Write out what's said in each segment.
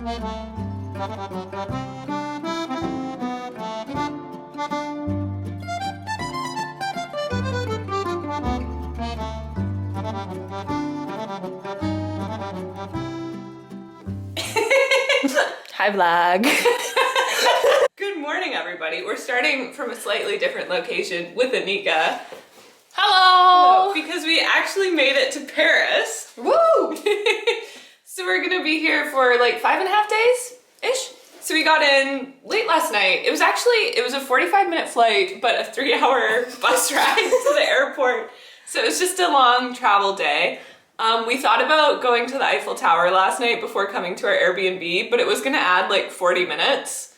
Hi vlog. Good morning everybody. We're starting from a slightly different location with Anika. Hello! Because we actually made it to Paris. Woo! So we're gonna be here for like 5.5 days-ish. So we got in late last night. It was a 45-minute flight, but a 3-hour bus ride to the airport. So it was just a long travel day. We thought about going to the Eiffel Tower last night before coming to our Airbnb, but it was gonna add like 40 minutes.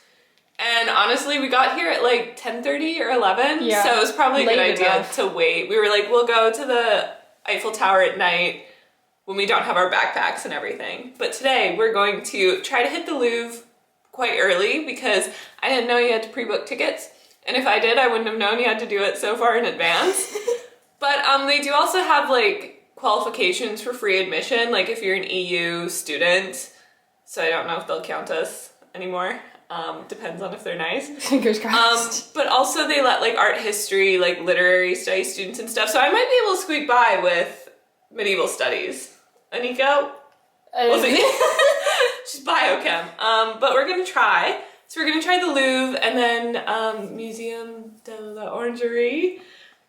And honestly, we got here at like 10:30 or 11, yeah, so it was probably a good idea enough to wait. We were like, we'll go to the Eiffel Tower at night when we don't have our backpacks and everything. But today we're going to try to hit the Louvre quite early because I didn't know you had to pre-book tickets. And if I did, I wouldn't have known you had to do it so far in advance. But they do also have like qualifications for free admission, like if you're an EU student. So I don't know if they'll count us anymore. Depends on if they're nice. Fingers crossed. But also they let like art history, like literary study students and stuff. So I might be able to squeak by with medieval studies. Anika? We'll see. She's biochem. But we're gonna try. So we're gonna try the Louvre and then Musée de l'Orangerie.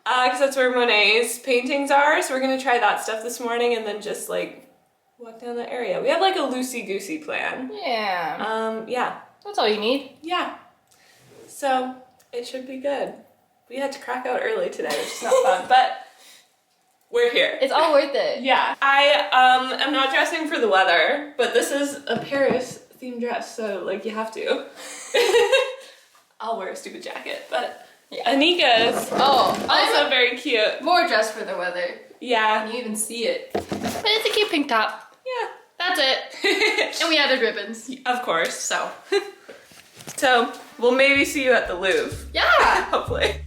Because that's where Monet's paintings are. So we're gonna try that stuff this morning and then just like walk down the area. We have like a loosey-goosey plan. Yeah. Yeah. That's all you need. Yeah. So it should be good. We had to crack out early today, which is not fun, but we're here. It's all worth it. Yeah. I am not dressing for the weather, but this is a Paris themed dress, so like you have to. I'll wear a stupid jacket, but yeah. Anika's also very cute. More dressed for the weather. Yeah. You even see it. But it's a cute pink top. Yeah. That's it. And we added ribbons. Of course. So we'll maybe see you at the Louvre. Yeah. Hopefully.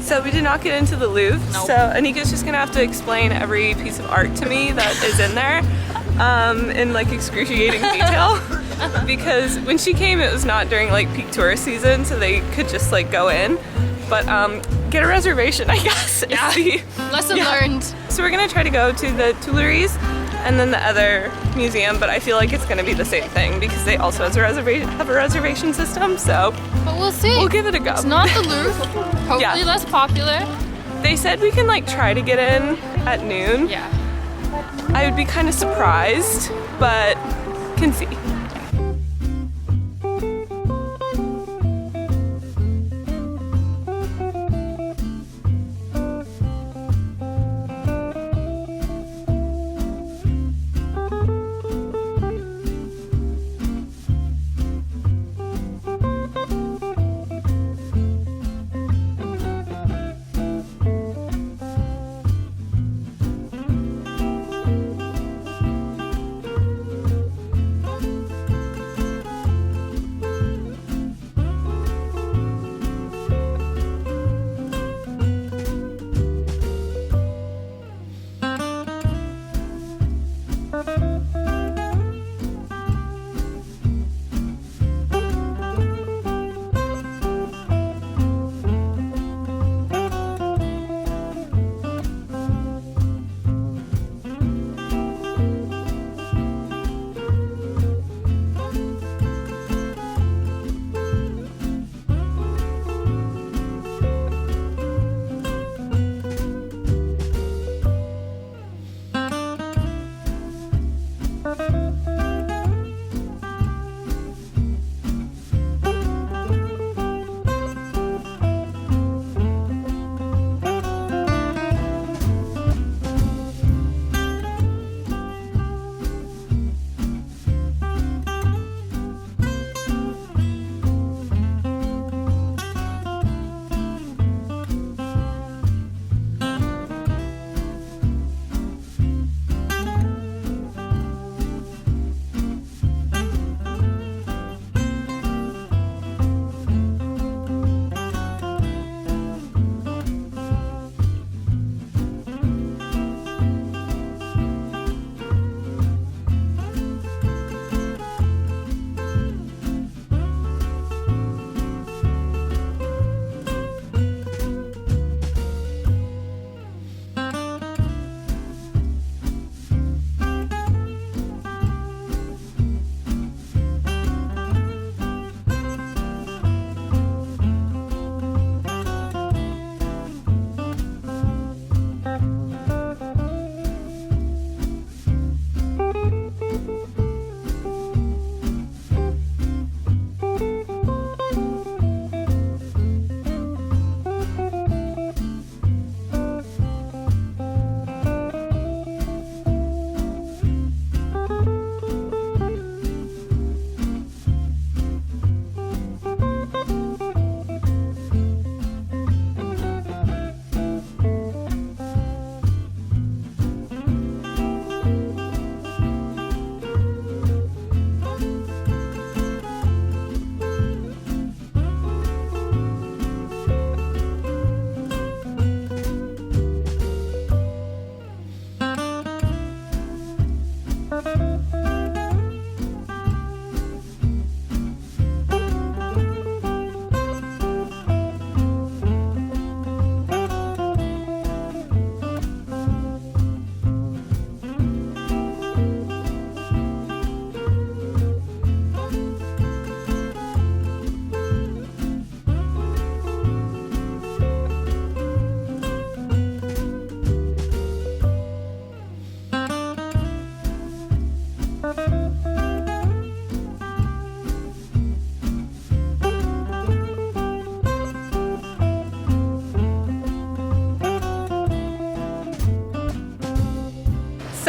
So we did not get into the Louvre, nope. So Anika's just gonna have to explain every piece of art to me that is in there in like excruciating detail. Because when she came, it was not during like peak tourist season, so they could just like go in. But get a reservation, I guess. Yeah. Lesson learned. So we're gonna try to go to the Tuileries and then the other museum, but I feel like it's gonna be the same thing because they also have a reservation system, so. But we'll see. We'll give it a go. It's not the Louvre, hopefully less popular. They said we can like try to get in at noon. Yeah. I would be kind of surprised, but can see.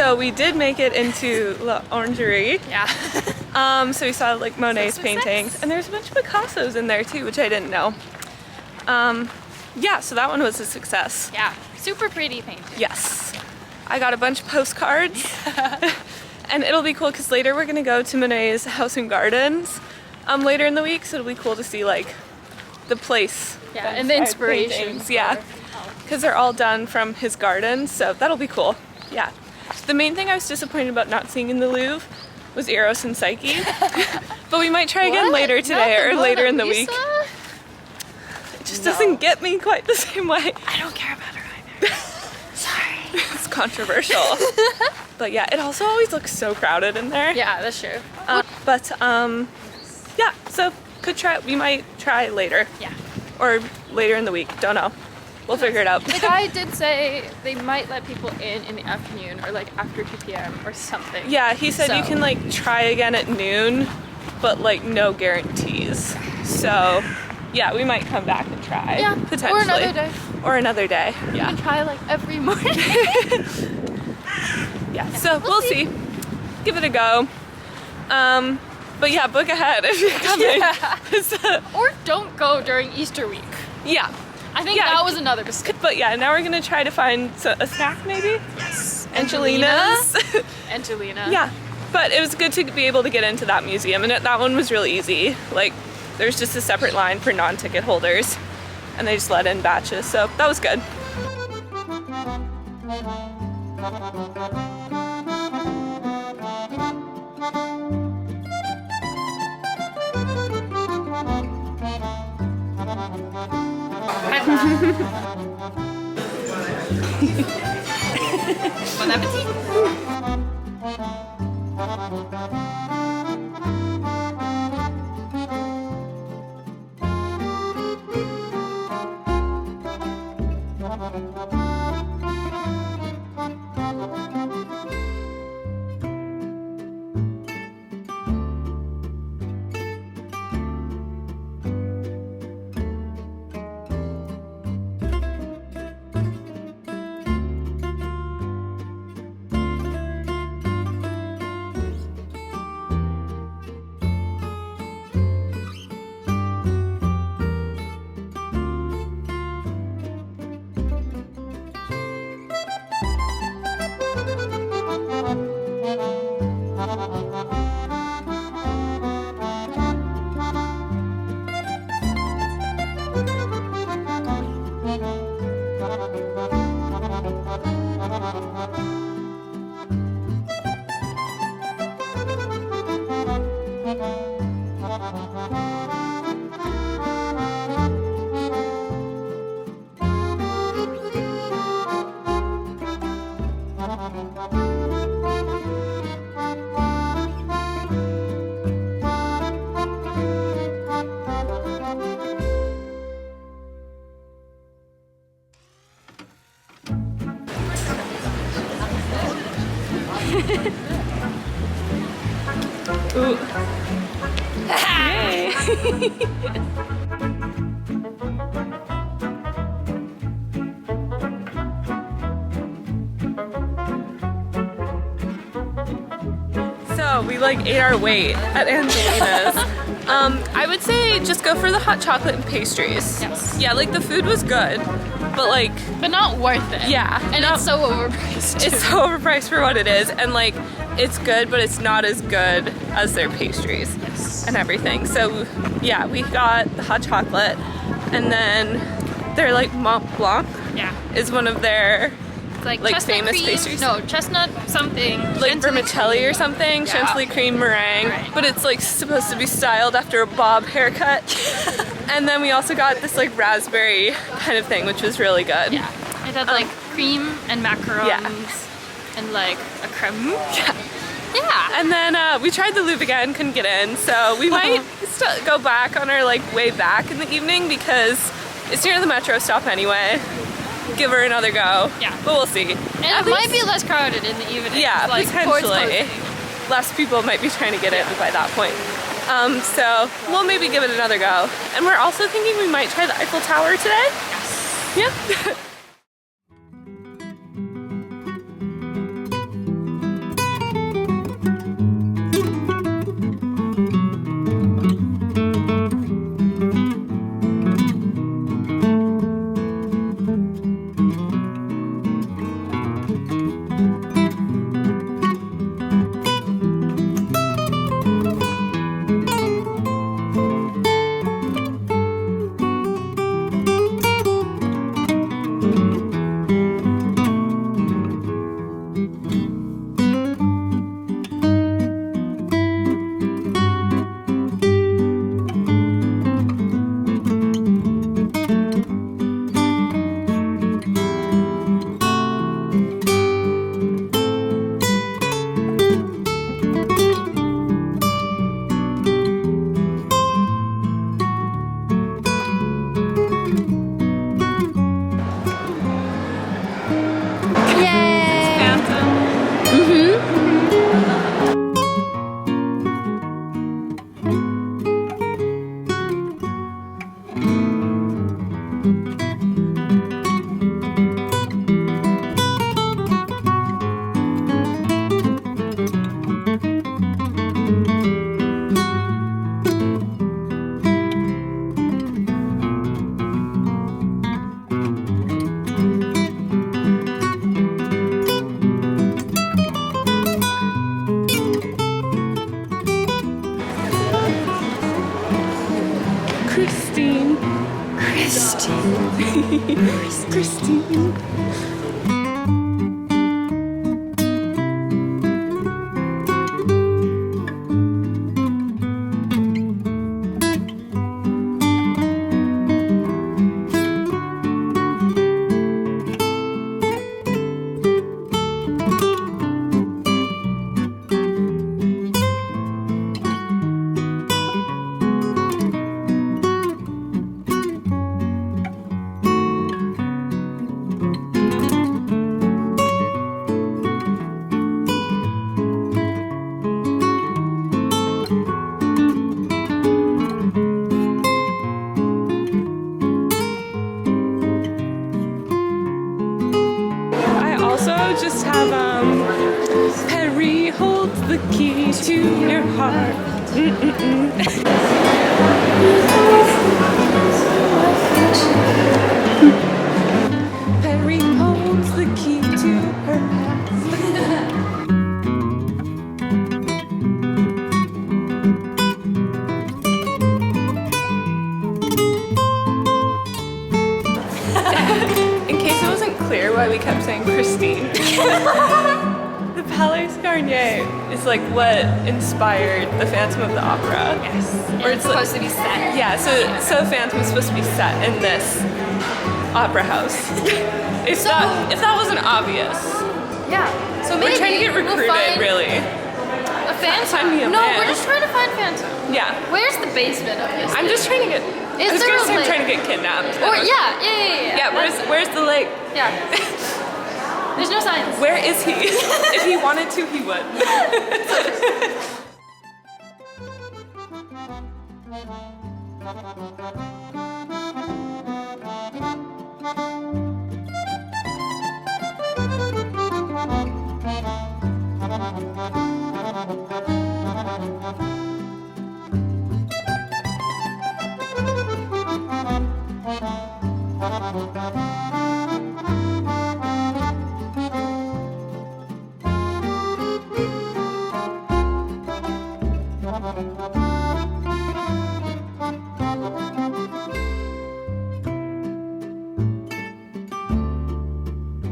So we did make it into l'Orangerie. Yeah. So we saw like Monet's paintings, and there's a bunch of Picassos in there too, which I didn't know. Yeah, so that one was a success. Yeah, super pretty painting. Yes. I got a bunch of postcards. And it'll be cool because later we're gonna go to Monet's House and Gardens later in the week, so it'll be cool to see like the place. Yeah, and the inspirations. Yeah, because they're all done from his garden, so that'll be cool. Yeah. The main thing I was disappointed about not seeing in the Louvre was Eros and Psyche. But we might try again later today or later in the week. It just doesn't get me quite the same way. I don't care about her either. Sorry. It's controversial. But yeah, it also always looks so crowded in there. Yeah, that's true. Yeah, so we might try later. Yeah. Or later in the week, don't know. We'll figure it out. The guy did say they might let people in the afternoon or like after 2 p.m. or something. Yeah, he said you can like try again at noon, but like no guarantees. So yeah, we might come back and try. Yeah, potentially. or another day. Or another day, yeah. You can try like every morning. Yeah, so we'll see. Give it a go. But yeah, book ahead if you're coming. Yeah. Or don't go during Easter week. Yeah. I think that was another mistake. But yeah, now we're gonna try to find a snack maybe? Yes. Angelina's. Angelina. Yeah, but it was good to be able to get into that museum, and that one was really easy. Like, there's just a separate line for non-ticket holders, and they just let in batches, so that was good. Bon appetit! Ooh. Yay! So we like ate our weight at Angelina's. I would say just go for the hot chocolate and pastries. Yes. Yeah, like the food was good, but like... But not worth it. Yeah. And it's so overpriced too. It's so overpriced for what it is, and like it's good, but it's not as good as their pastries and everything. So yeah, we got the hot chocolate, and then they're like Mont Blanc is one of their like famous cream, pastries. No, chestnut something. Like vermicelli or something, chantilly cream meringue, but it's like supposed to be styled after a bob haircut. And then we also got this like raspberry kind of thing, which was really good. Yeah, it had like cream and macarons and like a creme. Yeah. And then we tried the Louvre again, couldn't get in, so we might go back on our like way back in the evening because it's near the metro stop anyway. Give her another go. Yeah. But we'll see. And it might be less crowded in the evening. Yeah, like, potentially. Less people might be trying to get in by that point. So we'll maybe give it another go. And we're also thinking we might try the Eiffel Tower today. Yes. Yeah. Christine. Christine. Just have Perry holds the key to your heart. Perry holds the key to her In case it wasn't clear why we kept saying Christine. The Palais Garnier is like what inspired the Phantom of the Opera. Yes. Or it's supposed to be set. Yeah, so Phantom is supposed to be set in this opera house. If that wasn't obvious. Yeah. So maybe we're trying to get recruited, we'll really. A Phantom? Find me a no, man. we're just trying to find Phantom. Yeah. Where's the basement of this? I'm just trying to get. Is I was there gonna a say I'm lake? trying to get kidnapped. Or yeah. Yeah, where's the lake? Yeah. There's no signs. Where is he? If he wanted to, he would.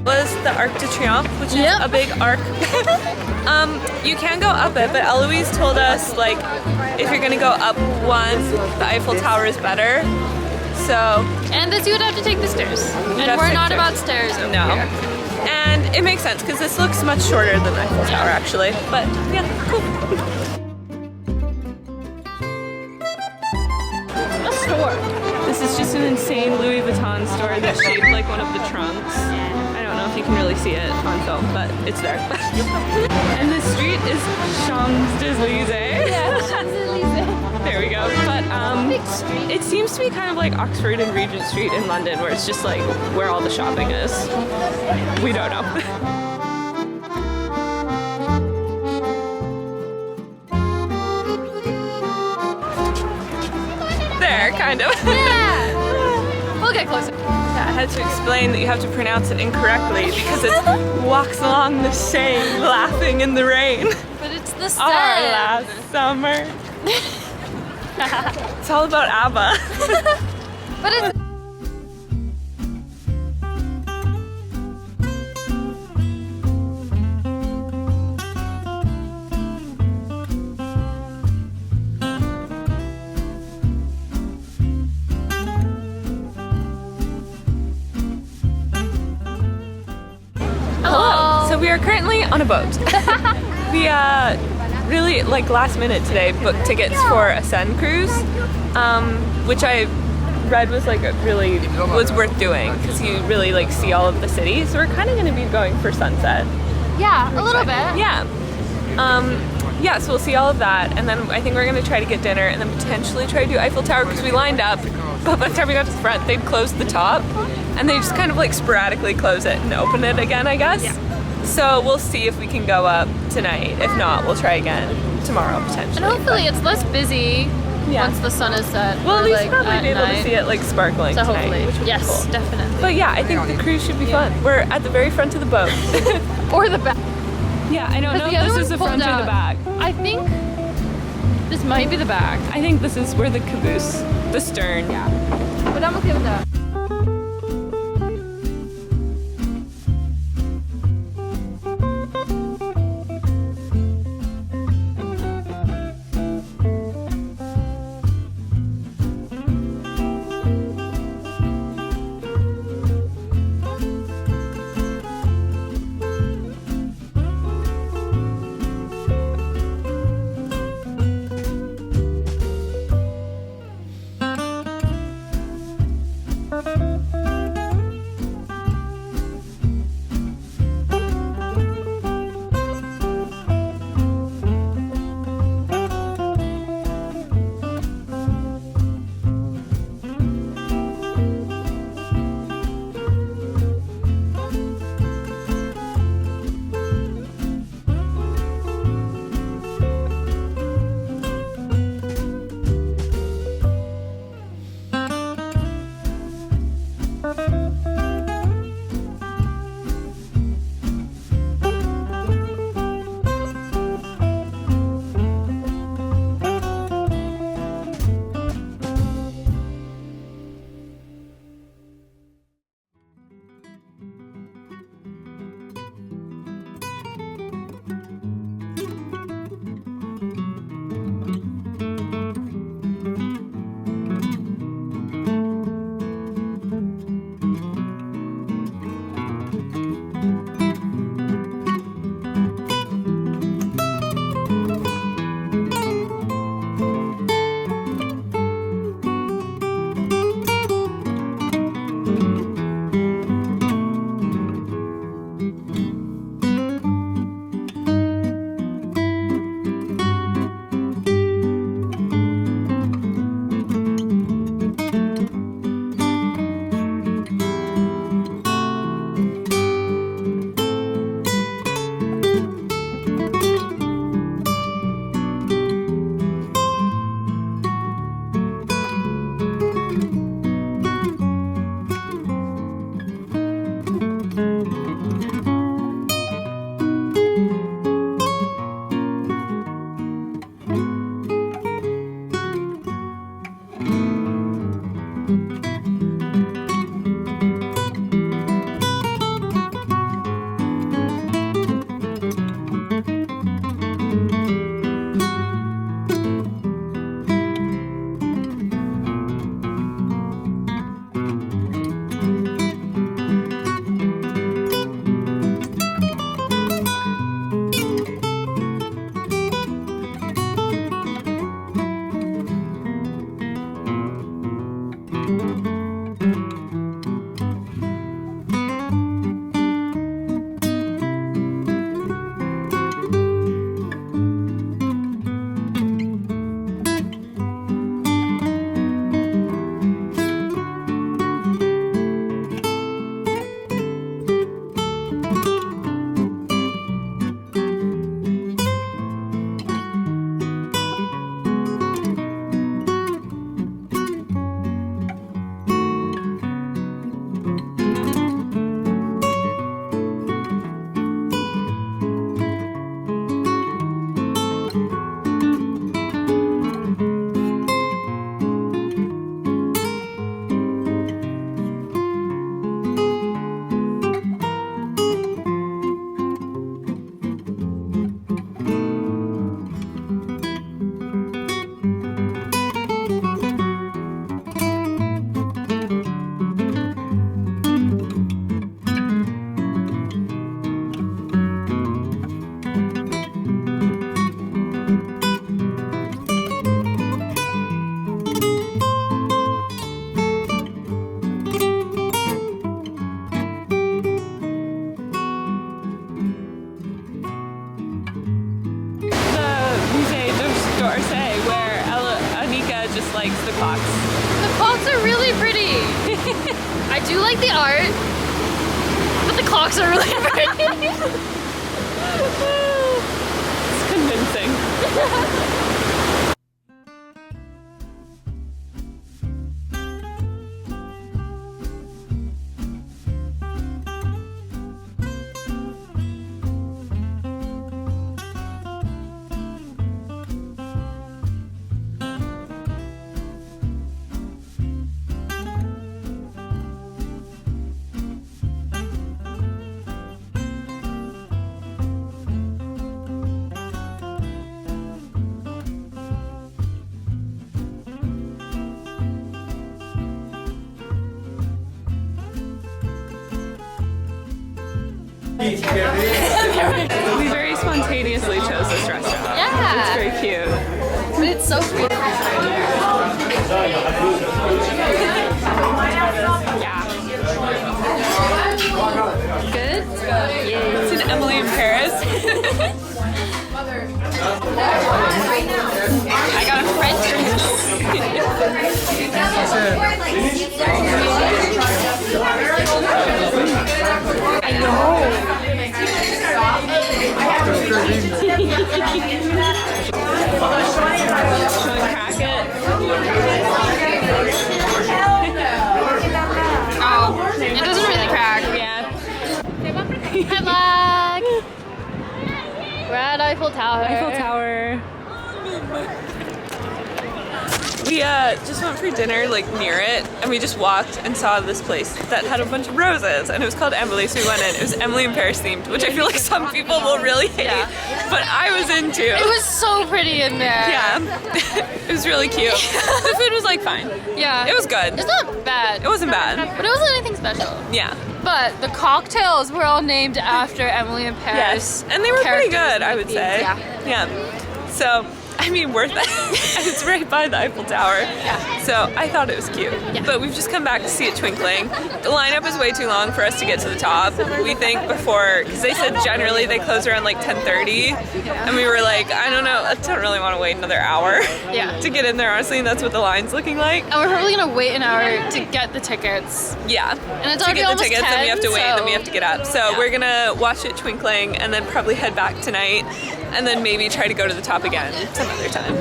Was the Arc de Triomphe, which is a big arc. You can go up it, but Eloise told us like if you're gonna go up one, the Eiffel Tower is better. So and this you would have to take the stairs. And we're not about stairs over here. And it makes sense because this looks much shorter than the Eiffel Tower actually. But yeah, cool. A store. This is just an insane Louis Vuitton store that's shaped like one of the trunks. I don't know if you can really see it on film, but it's there. And the street is Champs-Élysées. Yeah, Champs-Élysées. There we go. But it seems to be kind of like Oxford and Regent Street in London, where it's just like where all the shopping is. We don't know. There, kind of. Yeah. We'll get closer. Yeah, I had to explain that you have to pronounce it incorrectly because it walks along the Seine laughing in the rain. But it's the Our last summer. It's all about ABBA. But it's So we are currently on a boat. We really like last minute today booked tickets for a Seine Cruise, which I read was like was worth doing because you really like see all of the cities. So we're kind of going to be going for sunset. yeah, a little bit. Yeah. Yeah, so we'll see all of that, and then I think we're going to try to get dinner and then potentially try to do Eiffel Tower because we lined up, but by the time we got to the front, they'd closed the top, and they just kind of like sporadically close it and open it again, I guess. Yeah. So we'll see if we can go up tonight. If not, we'll try again tomorrow potentially. And hopefully it's less busy once the sun is set. We'll at least like, probably be able to see it like sparkling so tonight, hopefully, which would be cool. Definitely. But yeah, I think the cruise should be fun. We're at the very front of the boat. Or the back. Yeah, I don't know if this is the front or the back. I think This might be the back. I think this is where the caboose, the stern. Yeah. But I'm okay with that. likes the clocks. The clocks are really pretty. I do like the art, but the clocks are really pretty. It's convincing. We very spontaneously chose this restaurant. Yeah. It's very cute. But it's so pretty. Yeah. Good? Yeah. It's an Emily in Paris. I got a French dress. I know. Should I crack it? Oh, it doesn't really crack. Yeah. Good luck. We're at Eiffel Tower. Eiffel Tower. We just went for dinner like near it, and we just walked and saw this place that had a bunch of roses, and it was called Emily, so we went in. It was Emily in Paris themed, which I feel like some people will really hate, but I was into. It was so pretty in there. Yeah, it was really cute. The food was like fine. Yeah. It was good. It's not bad. It wasn't bad. But it wasn't anything special. Yeah. But the cocktails were all named after Emily in Paris. Yes, and they were pretty characters good, I would themes, say. Yeah. So, I mean, worth it. And it's right by the Eiffel Tower. Yeah. So I thought it was cute. Yeah. But we've just come back to see it twinkling. The lineup is way too long for us to get to the top. We think before, because they said generally they close around like 10:30. And we were like, I don't know, I don't really want to wait another hour Yeah. to get in there, honestly. And that's what the line's looking like. And we're probably gonna wait an hour to get the tickets. Yeah. And it's to already get the almost tickets, then we have to 10, wait, and then we so- have to get up. So we're gonna watch it twinkling and then probably head back tonight and then maybe try to go to the top again some other time.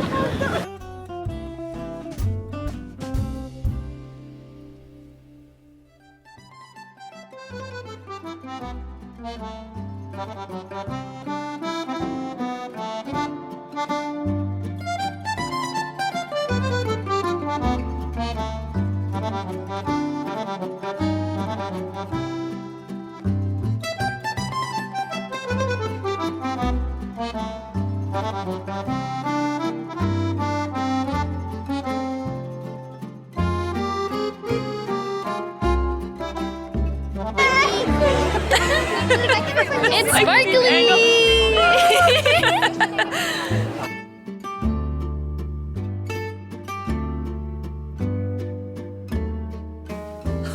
It's Like, sparkly!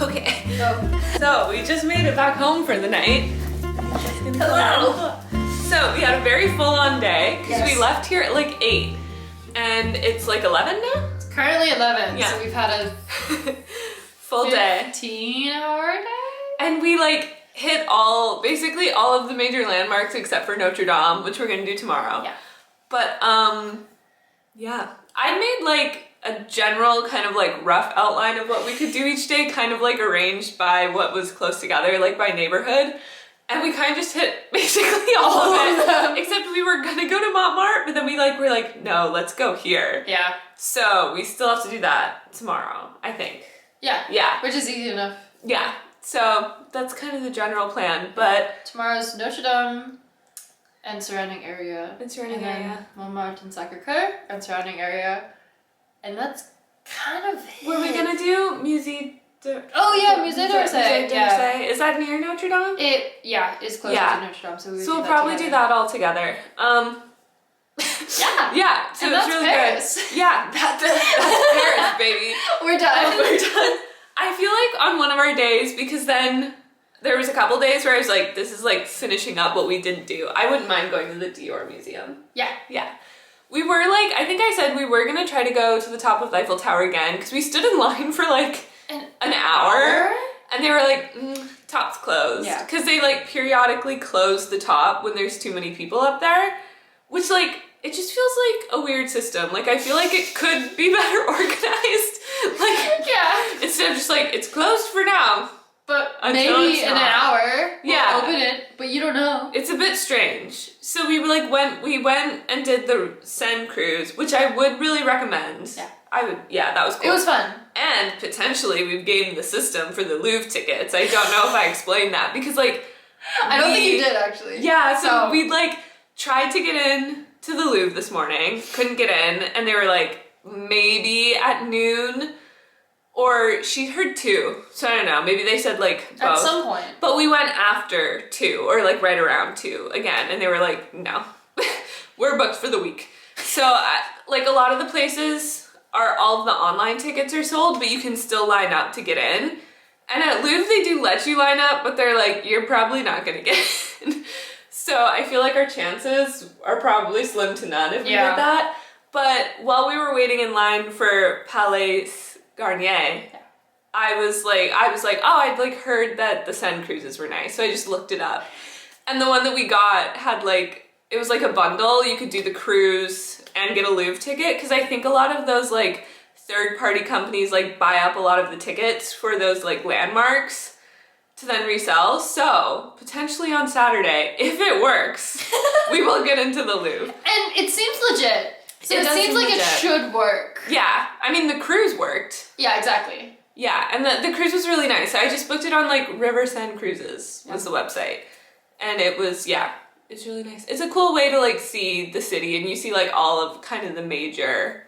Okay. So we just made it back home for the night. Hello. So we had a very full-on day because we left here at like 8 and it's like 11 now? It's currently 11, Yeah. so we've had a Full day. 15-hour day? And we like hit basically all of the major landmarks except for Notre Dame, which we're gonna do tomorrow. Yeah. But yeah, I made like a general kind of like rough outline of what we could do each day, kind of like arranged by what was close together, like by neighborhood. And we kind of just hit basically all of it, except we were gonna go to Montmartre, but then we're like, no, let's go here. Yeah. So we still have to do that tomorrow, I think. Yeah. Yeah. Which is easy enough. Yeah. So that's kind of the general plan, but Tomorrow's Notre Dame and surrounding area. And surrounding then area. Montmartre and Sacré-Cœur and surrounding area. And that's kind of it. what are we gonna do? Musée Oh yeah, Musée de Versailles. Musée de Yeah. Versailles. Is that near Notre Dame? It's closer Yeah. to Notre Dame, so So we'll probably do that all together. Yeah. Yeah, so And it's that's really Paris. good. Yeah, that's Paris, baby. We're done. We're done. I feel like on one of our days, because then there was a couple days where I was like, this is like finishing up what we didn't do. I wouldn't mind going to the Dior Museum. Yeah. Yeah. We were like, I think I said we were gonna try to go to the top of the Eiffel Tower again, because we stood in line for like an hour. And they were like, top's closed. Yeah. Because they like periodically close the top when there's too many people up there. Which like, it just feels like a weird system. Like I feel like it could be better organized. Like, Yeah. instead of just like, it's closed for now. But Until maybe it's in an not. hour we'll Yeah. open it, but you don't know. It's a bit strange. So we went and did the Seine Cruise, which I would really recommend. Yeah. That was cool. It was fun. And potentially we've gamed the system for the Louvre tickets. I don't know if I explained that because like I don't think you did actually. Yeah, so we'd like tried to get in to the Louvre this morning, couldn't get in, and they were like maybe at noon Or she heard 2, so I don't know, maybe they said like both. At some point. But we went after 2, or like right around 2 again, and they were like, no, we're booked for the week. So like a lot of the places are, all of the online tickets are sold, but you can still line up to get in. And at Louvre, they do let you line up, but they're like, you're probably not gonna get in. So I feel like our chances are probably slim to none if we did that. But while we were waiting in line for Palais Garnier, I was like, oh, I'd like heard that the Seine Cruises were nice. So I just looked it up. And the one that we got had like, it was like a bundle. You could do the cruise and get a Louvre ticket. Because I think a lot of those like third-party companies like buy up a lot of the tickets for those like landmarks to then resell. So potentially on Saturday, if it works, we will get into the Louvre. And it seems legit. So it seems like legit. it should work. Yeah, I mean the cruise worked. Yeah, exactly. Yeah, and the cruise was really nice. I just booked it on like River Seine Cruises was the website. And it was, yeah, it's really nice. It's a cool way to like see the city, and you see like all of kind of the major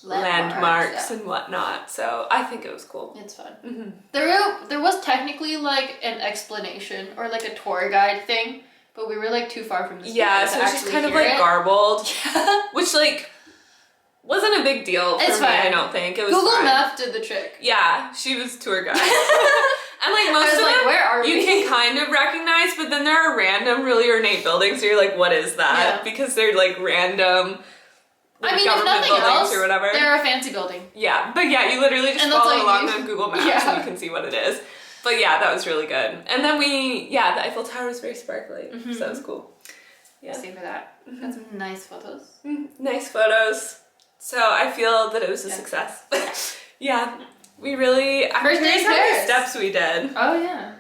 landmarks and whatnot. So I think it was cool. It's fun. Mm-hmm. There was technically like an explanation or like a tour guide thing, but we were like too far from the yeah, so it's just kind of like garbled, which like wasn't a big deal for me. I don't think it was. Google Maps did the trick. Yeah, she was tour guide. And like most of them, where are you can kind of recognize, but then there are random really ornate buildings. So you're like, what is that? Yeah. Because they're like random. Like, I mean, if government nothing buildings else, or whatever. they're a fancy building. Yeah, but yeah, you literally just follow along on Google Maps and you can see what it is. But yeah, that was really good. And then the Eiffel Tower was very sparkly, so that was cool. Yeah. Same for that. Got some nice photos. Nice photos. So I feel that it was a success. Yeah, we really. I'm curious how many steps we did. Oh yeah.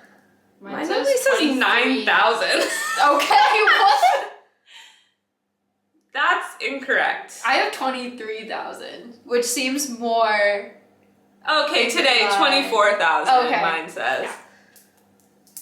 Mine only says 9,000. Okay, what? That's incorrect. I have 23,000, which seems more. Okay, today 24,000. Okay. Mine says.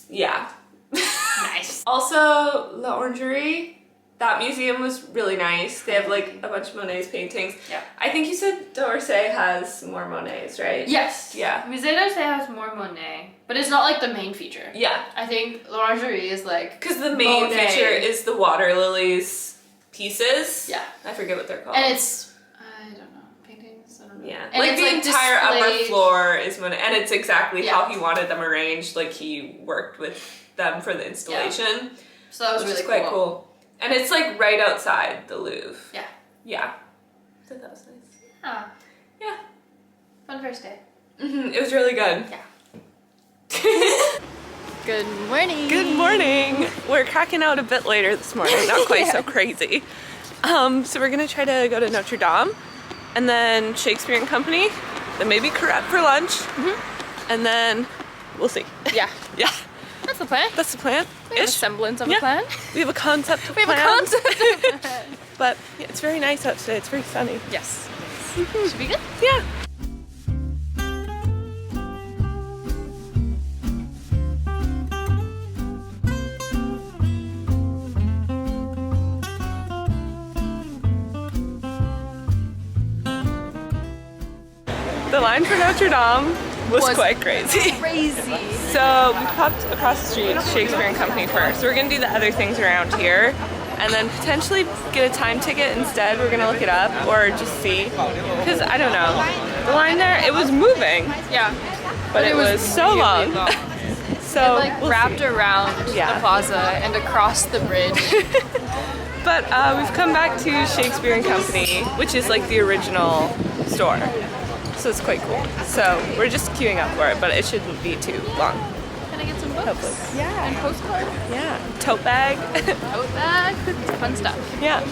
Yeah. Nice. Also, La Orangerie. That museum was really nice. They have like a bunch of Monet's paintings. Yeah. I think you said d'Orsay has more Monet's, right? Yes. Yeah. Musée d'Orsay has more Monet, but it's not like the main feature. Yeah. I think L'Orangerie is like. Because the main feature is the water lilies pieces. Yeah. I forget what they're called. And it's, I don't know, paintings? I don't know. Yeah. And like it's the like entire displayed. upper floor is Monet. And it's exactly how he wanted them arranged. Like he worked with them for the installation. Yeah. So that was really quite cool. And it's like right outside the Louvre. Yeah. Yeah. So that was nice. Ah. Yeah. Fun first day. It was really good. Yeah. Good morning. Good morning. We're cracking out a bit later this morning. Not quite so crazy. So we're gonna try to go to Notre Dame, and then Shakespeare and Company, then maybe Correct for lunch, and then we'll see. Yeah. Yeah. That's the plan. That's the plan. We have a semblance of a plan. We have a concept of We have a concept of a plan. But yeah, it's very nice out today. It's very sunny. Yes. Should be good? Yeah. The line for Notre Dame was quite crazy. So we popped across the street to Shakespeare and Company first. So we're gonna do the other things around here and then potentially get a time ticket instead. We're gonna look it up or just see. Because I don't know. The line there, it was moving. Yeah. But it was so really long. So it like wrapped around the plaza and across the bridge. But we've come back to Shakespeare and Company, which is like the original store. So it's quite cool. So we're just queuing up for it, but it shouldn't be too long. Can I get some books? Hopefully. Yeah. And postcards? Yeah. Tote bag. Tote bag. Fun stuff. Yeah.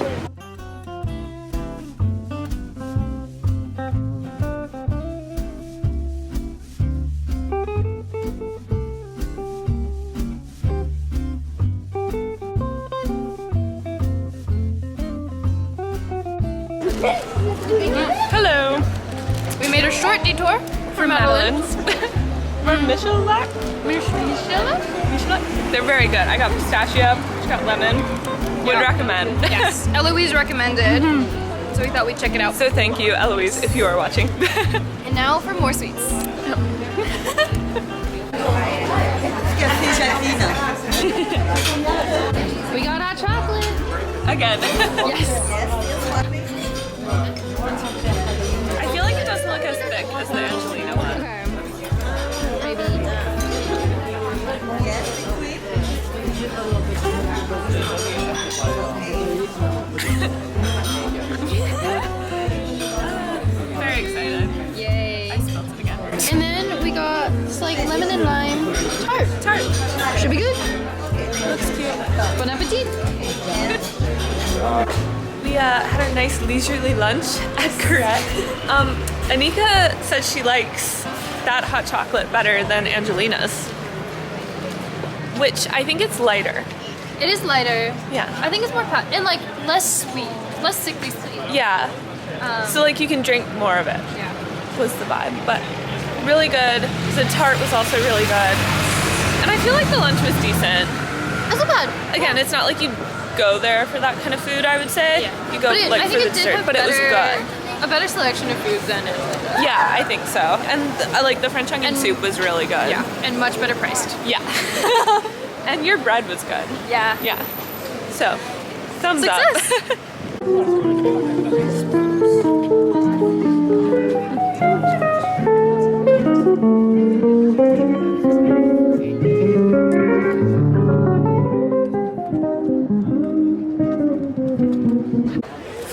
Hello. We made a short detour for Madeline's. From Michelin? They're very good. I got pistachio, she got lemon. Would recommend. Yes, Eloise recommended. So we thought we'd check it out. So thank you, Eloise, if you are watching. And now for more sweets. We got hot chocolate. Again. Yes. I feel like it doesn't look as thick as the Angelina one. Okay. Maybe. Very excited. Yay. I spelled it again. And then we got this like lemon and lime tart. Tart. Should be good. Looks cute. Bon appetit. We had a nice leisurely lunch at Corette. Anika said she likes that hot chocolate better than Angelina's, which I think it's lighter. It is lighter. Yeah. I think it's more and like less sweet, less sickly sweet. Yeah. So like you can drink more of it. Yeah. Was the vibe, but really good. The tart was also really good, and I feel like the lunch was decent. It's not bad. Again, it's not like you go there for that kind of food, I would say. Yeah. You go But like I for think the it did dessert, have but it was good. a better selection of food than it. Yeah, I think so. And I like the French onion And- soup was really good. Yeah, and much better priced. Yeah. And your bread was good. Yeah. Yeah. So, thumbs Success. up.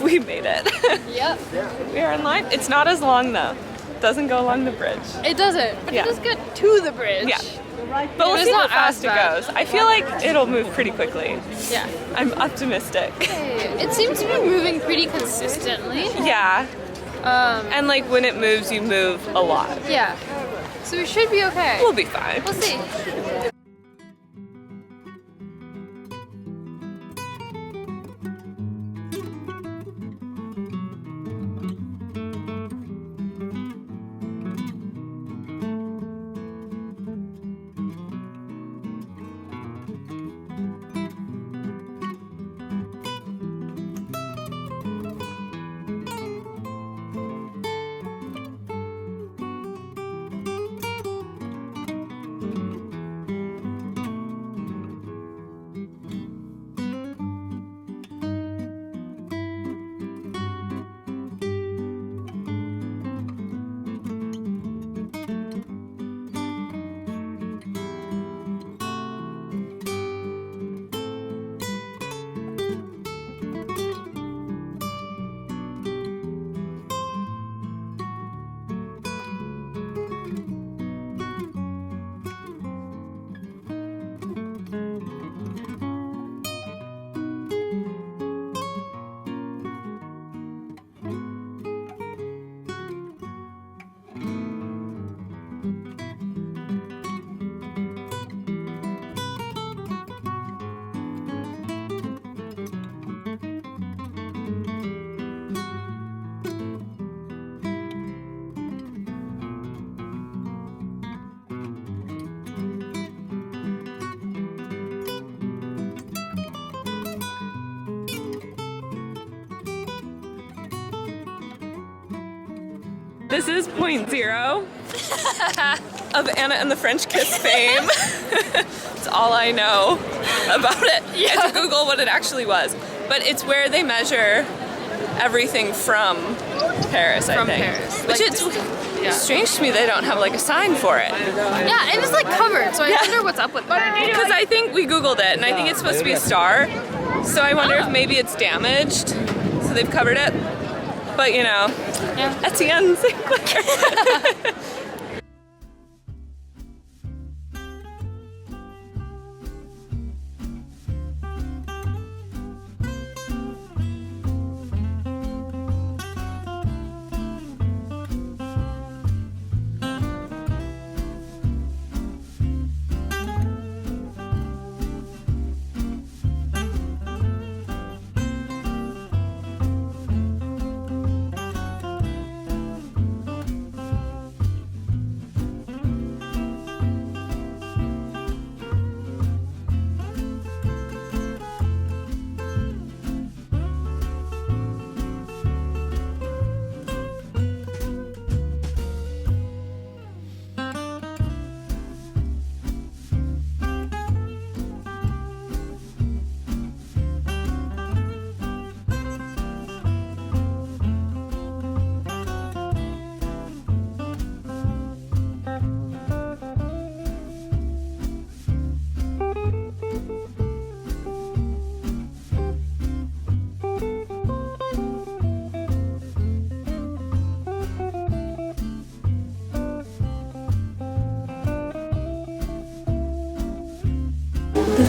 We made it. Yep. We are in line. It's not as long though. Doesn't go along the bridge. It doesn't, but Yeah. it does get to the bridge. Yeah. But we'll It's see how not fast as it bad. goes. I feel like it'll move pretty quickly. Yeah. I'm optimistic. It seems to be moving pretty consistently. Yeah. And like when it moves, you move a lot. Yeah. So we should be okay. We'll be fine. We'll see. This is point zero of Anna and the French Kiss fame. It's all I know about it. I had to Google what it actually was. But it's where they measure everything from Paris, I think. Paris. Which Like, it's strange to me they don't have like a sign for it. Yeah, it was like covered, so I wonder what's up with it. Because I think we Googled it and I think it's supposed to be a star. So I wonder if maybe it's damaged. So they've covered it. But you know, Etienne Sinclair.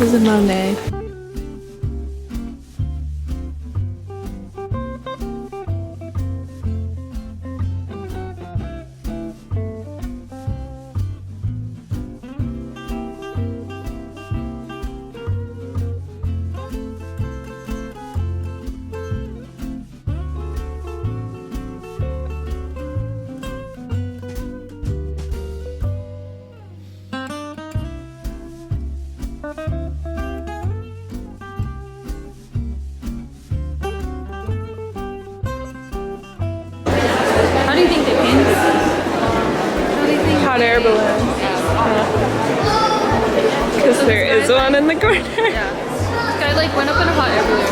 is a Monet. How do you think they paint this? How do you think? Hot air balloon. Because there is one in the corner. Yeah. This guy like went up in a hot air balloon,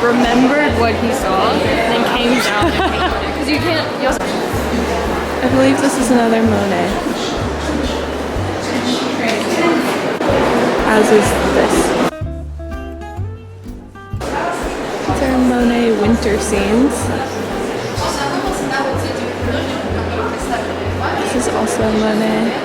remembered what he saw, and then came down and painted it. Because you can't. You also I believe this is another Monet. As is this. These are Monet winter scenes. This is also Monet.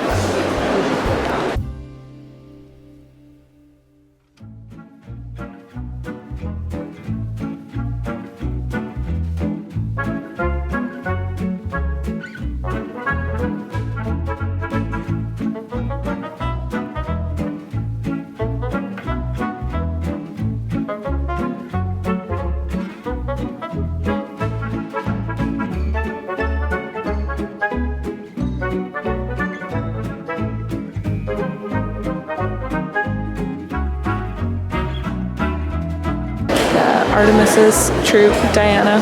Artemis's troupe, Diana.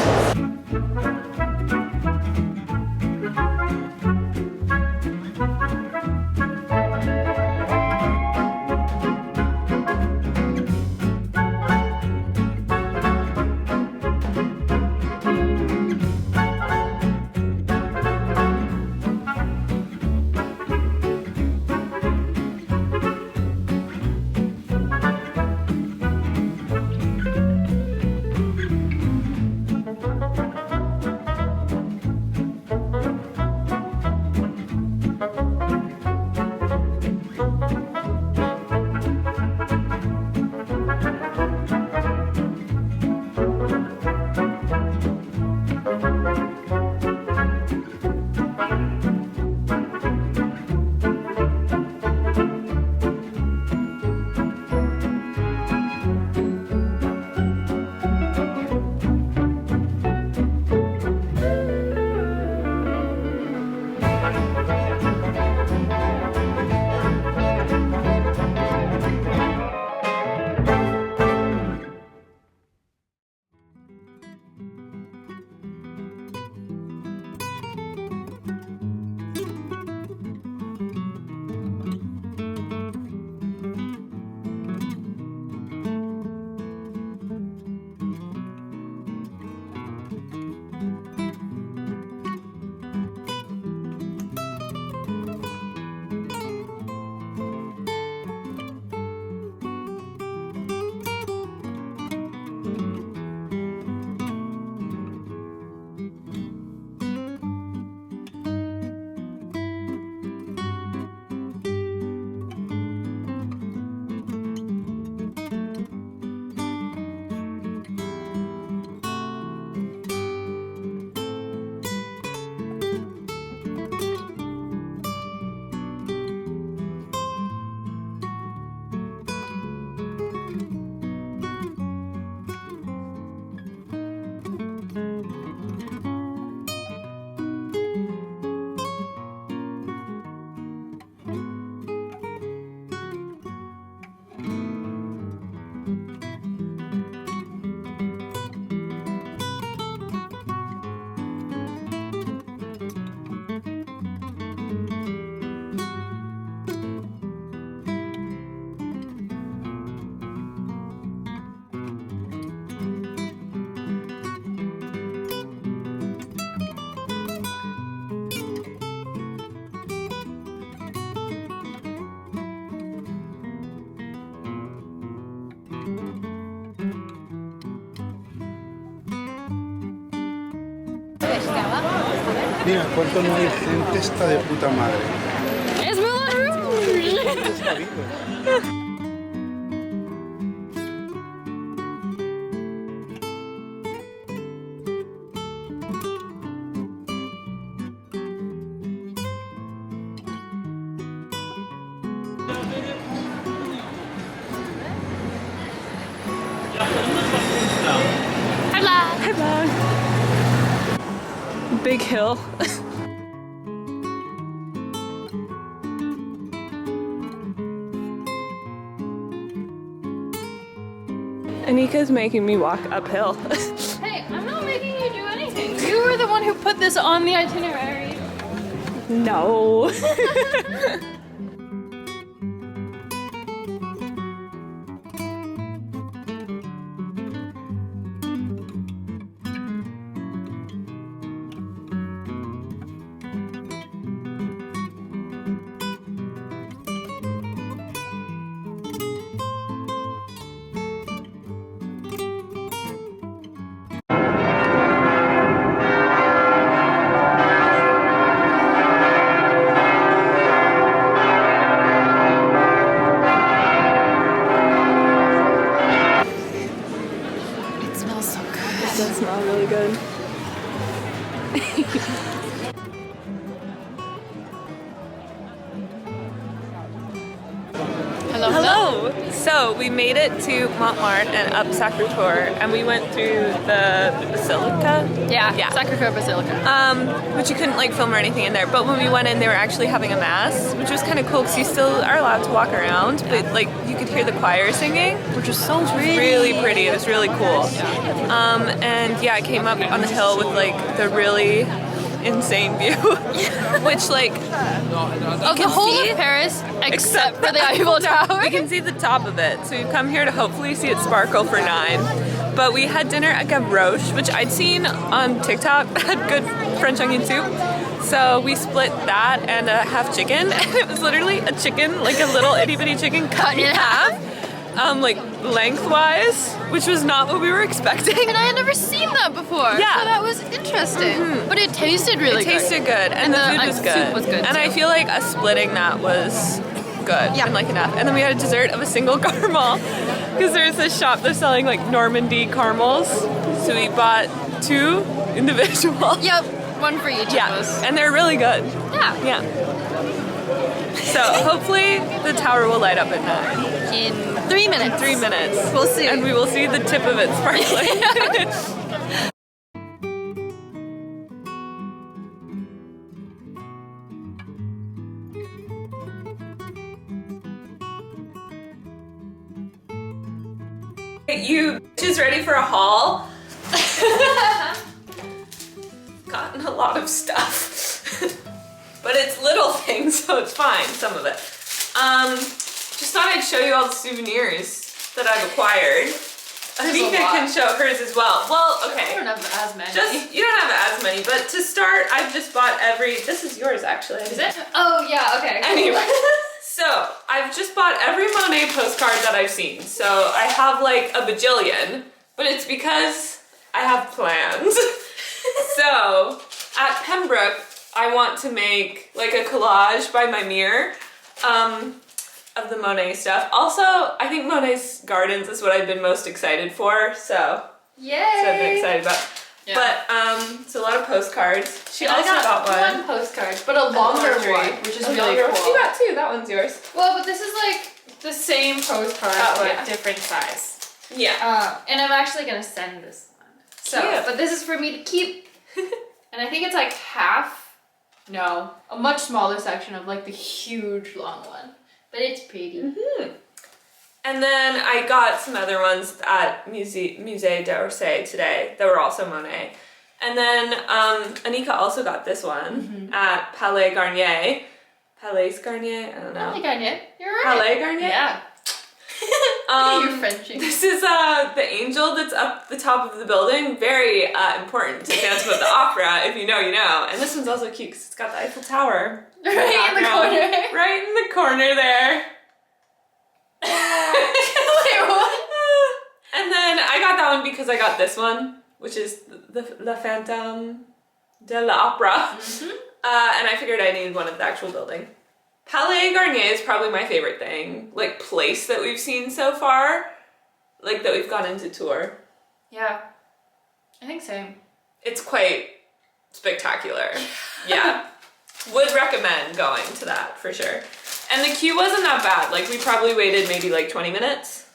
Mira, cuánto no hay gente, está de puta madre. Es Moulin Rouge. big hill. Anika's making me walk uphill. Hey, I'm not making you do anything. You were the one who put this on the itinerary. No. That smells really good. Hello. Hello! So we made it to Montmartre and up Sacré-Cœur, and we went through the Basilica. Yeah, Yeah. Sacré-Cœur Basilica. Which you couldn't like film or anything in there, but when we went in, they were actually having a mass, which was kind of cool because you still are allowed to walk around, but like you could hear the choir singing, which was so pretty. Really pretty. It was really cool. And yeah, I came up on the hill with like the really insane view, which like Of the whole of Paris, except for the Eiffel Tower. we can see the top of it. So we've come here to hopefully see it sparkle for 9. But we had dinner at Gavroche, which I'd seen on TikTok had good French onion soup. So we split that and a half chicken, and it was literally a chicken, like a little itty bitty chicken cut in half. Like lengthwise, which was not what we were expecting. And I had never seen that before. Yeah. So that was interesting. But it tasted really good. It tasted good, and the food was soup good. was good And I too. feel like us splitting that was good and like enough. And then we had a dessert of a single caramel because there's this shop that's selling like Normandy caramels. So we bought 2 individual. Yep, one for each of Yeah, us. and they're really good. Yeah. Yeah. So hopefully the tower will light up at 9. In 3 minutes. 3 minutes. We'll see. And we will see the tip of it sparkling. You bitches ready for a haul? Gotten a lot of stuff. But it's little things, so it's fine, some of it. Just thought I'd show you all the souvenirs that I've acquired. Anika can show hers as well. Well, okay. I don't have as many. You don't have as many, but to start, I've just bought this is yours actually. Is it? Oh yeah, okay. Anyway, so I've just bought every Monet postcard that I've seen. So I have like a bajillion, but it's because I have plans. So at Pembroke, I want to make like a collage by my mirror of the Monet stuff. Also, I think Monet's gardens is what I've been most excited for. So Yay! so I've been excited about. Yeah. But it's a lot of postcards. She And also I got one. one postcard, but a longer laundry. one, which is A really longer- cool. You got 2. That one's yours. Well, but this is like the same postcard, Oh, but yeah. different size. Yeah. And I'm actually gonna send this one. So, Cute. but this is for me to keep. And I think it's like a much smaller section of like the huge long one. But it's pretty. And then I got some other ones at Musée d'Orsay today that were also Monet. And then Anika also got this one at Palais Garnier. Palais Garnier? I don't know. Palais Garnier. You're right. Palais Garnier? Yeah. You're Frenching. This is the angel that's up the top of the building. Very important to Phantom of the Opera. If you know, you know. And this one's also cute because it's got the Eiffel Tower. Right in the corner. Right in the corner there. Wait, what? And then I got that one because I got this one, which is the La Phantom de l'Opera. And I figured I needed one of the actual building. Palais Garnier is probably my favorite thing, like place that we've seen so far, like that we've gone into tour. Yeah. I think same. It's quite spectacular. Yeah. Would recommend going to that for sure. And the queue wasn't that bad. Like we probably waited maybe like 20 minutes.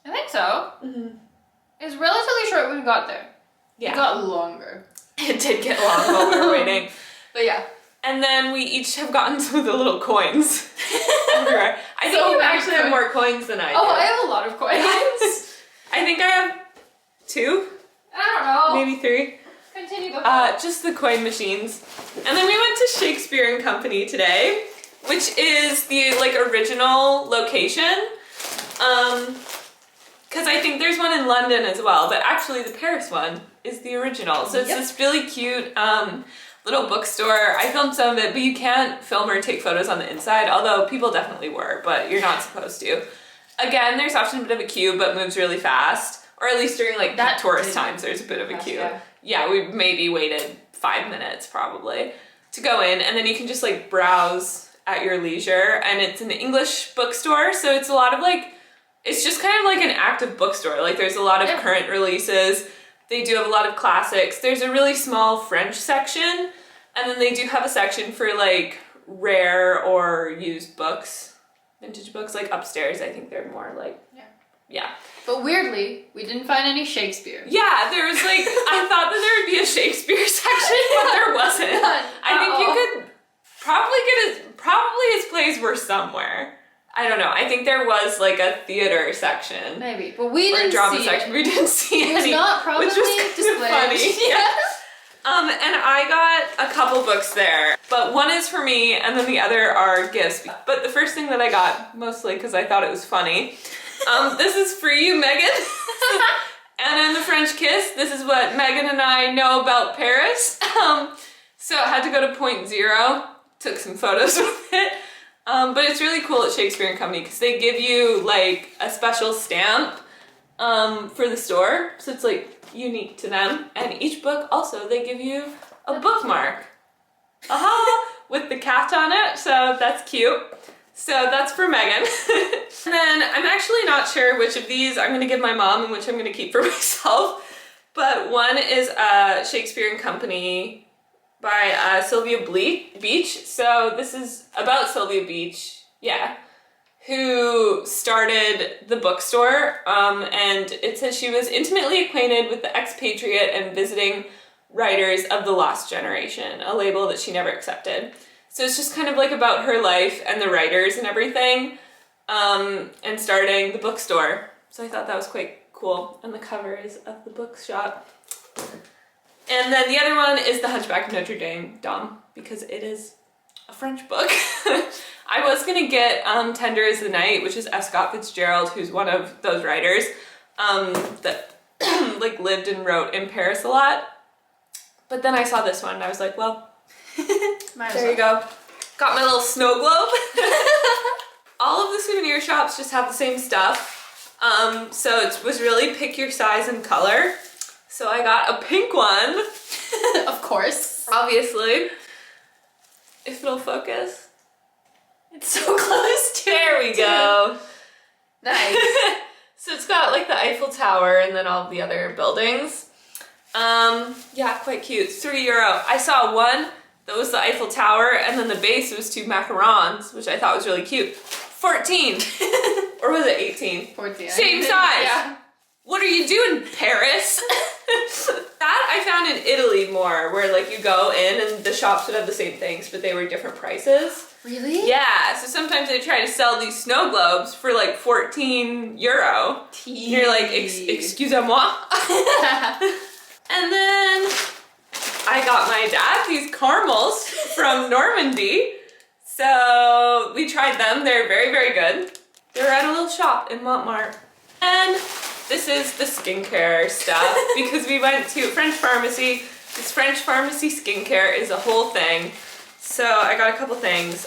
I think so. It was relatively short when we got there. Yeah. It got longer. It did get long while we were waiting. But yeah. And then we each have gotten some of the little coins everywhere. I think So you many actually have coins. more coins than I do. Oh, I have a lot of coins. I think I have 2, I don't know. maybe 3. Continue the Just the coin machines. And then we went to Shakespeare and Company today, which is the like original location. Because I think there's one in London as well, but actually the Paris one is the original. So it's this really cute little bookstore. I filmed some of it, but you can't film or take photos on the inside, although people definitely were, but you're not supposed to. Again, there's often a bit of a queue, but moves really fast. Or at least during like That tourist times, there's a bit of a queue. Yeah. Yeah, we maybe waited 5 minutes probably to go in, and then you can just like browse at your leisure. And it's an English bookstore, so it's a lot of like, it's just kind of like an active bookstore. Like there's a lot of current releases. They do have a lot of classics. There's a really small French section, and then they do have a section for like rare or used books, vintage books. Like upstairs, I think they're more like, yeah. But weirdly, we didn't find any Shakespeare. Yeah, there was like, I thought that there would be a Shakespeare section, but there wasn't. I think you could probably probably his plays were somewhere. I don't know. I think there was like a theater section. Maybe, but we or didn't a drama see section. it. We didn't see It was any, not properly which was kind of displayed. funny. Yeah. And I got a couple books there, but one is for me and then the other are gifts. But the first thing that I got, mostly because I thought it was funny, this is for you, Megan. Anna and the French Kiss. This is what Megan and I know about Paris. So I had to go to Point Zero, took some photos with it. But it's really cool at Shakespeare and Company because they give you like a special stamp for the store. So it's like unique to them. And each book also, they give you a bookmark. With the cat on it. So that's cute. So that's for Megan. And then I'm actually not sure which of these I'm gonna give my mom and which I'm gonna keep for myself. But one is Shakespeare and Company by Sylvia Beach. So this is about Sylvia Beach, who started the bookstore. And it says she was intimately acquainted with the expatriate and visiting writers of the lost generation, a label that she never accepted. So it's just kind of like about her life and the writers and everything, and starting the bookstore. So I thought that was quite cool. And the cover is of the bookshop. And then the other one is The Hunchback of Notre Dame, because it is a French book. I was gonna get Tender is the Night, which is F. Scott Fitzgerald, who's one of those writers that like lived and wrote in Paris a lot. But then I saw this one and I was like, well, there you go. Got my little snow globe. All of the souvenir shops just have the same stuff. So it was really pick your size and color. So I got a pink one. Of course. Obviously. If it'll focus. It's so close to There we go. Nice. So it's got like the Eiffel Tower and then all the other buildings. Yeah, quite cute. It's €3. I saw one that was the Eiffel Tower and then the base was 2 macarons, which I thought was really cute. 14. Or was it 18? 14. Same size. Yeah. What are you doing, Paris? That I found in Italy more, where like you go in and the shops would have the same things, but they were different prices. Really? Yeah, so sometimes they try to sell these snow globes for like €14. You're like, excusez-moi. And then I got my dad these caramels from Normandy. So we tried them. They're very, very good. They were at a little shop in Montmartre. And this is the skincare stuff because we went to a French pharmacy. This French pharmacy skincare is a whole thing. So I got a couple things.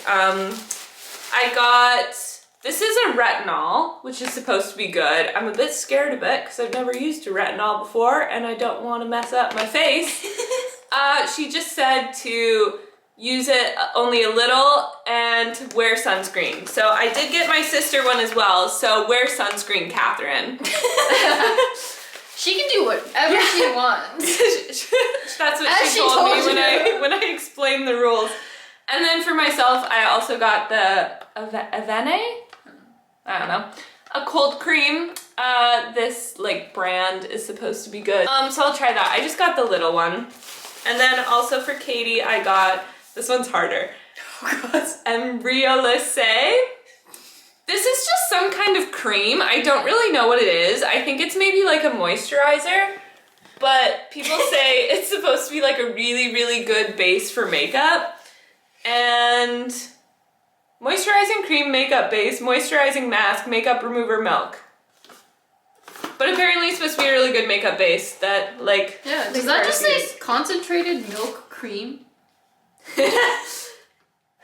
This is a retinol, which is supposed to be good. I'm a bit scared of it because I've never used a retinol before and I don't want to mess up my face. She just said to use it only a little and to wear sunscreen. So I did get my sister one as well, so wear sunscreen, Catherine. She can do whatever she wants. That's what As she told me you. when I explained the rules. And then for myself, I also got the Avene? I don't know. a cold cream. This like brand is supposed to be good. So I'll try that. I just got the little one. And then also for Katie, I got, this one's harder. Embryolisse. This is just some kind of cream. I don't really know what it is. I think it's maybe like a moisturizer, but people say it's supposed to be like a really, really good base for makeup. And moisturizing cream, makeup base, moisturizing mask, makeup remover, milk. But apparently it's supposed to be a really good makeup base that like... Yeah, does that just say concentrated milk cream?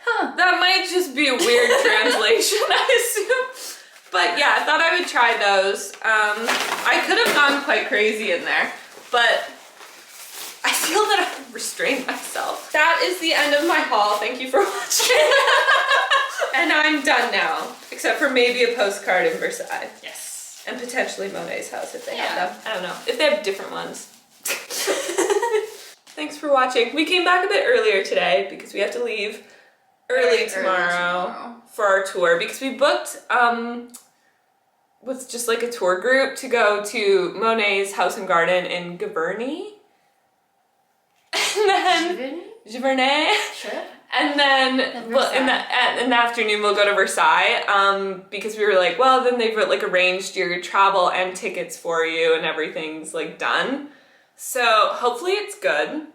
Huh, that might just be a weird translation, I assume. But yeah, I thought I would try those. I could have gone quite crazy in there, but I feel that I've restrained myself. That is the end of my haul. Thank you for watching. And I'm done now, except for maybe a postcard in Versailles. Yes. And potentially Monet's house if they have them. I don't know. If they have different ones. Thanks for watching. We came back a bit earlier today because we have to leave early tomorrow for our tour because we booked with just like a tour group to go to Monet's house and garden in Giverny. And then Giverny. Sure. And then in the afternoon we'll go to Versailles because we were like, well, then they've like arranged your travel and tickets for you and everything's like done. So hopefully it's good.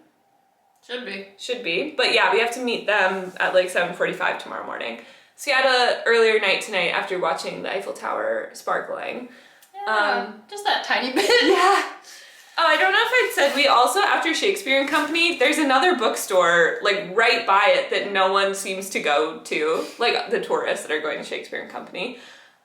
Should be. But yeah, we have to meet them at like 7:45 tomorrow morning. So we had an earlier night tonight after watching the Eiffel Tower sparkling. Yeah, just that tiny bit. Yeah. Oh, I don't know if I'd said, we also, after Shakespeare and Company, there's another bookstore like right by it that no one seems to go to, like the tourists that are going to Shakespeare and Company,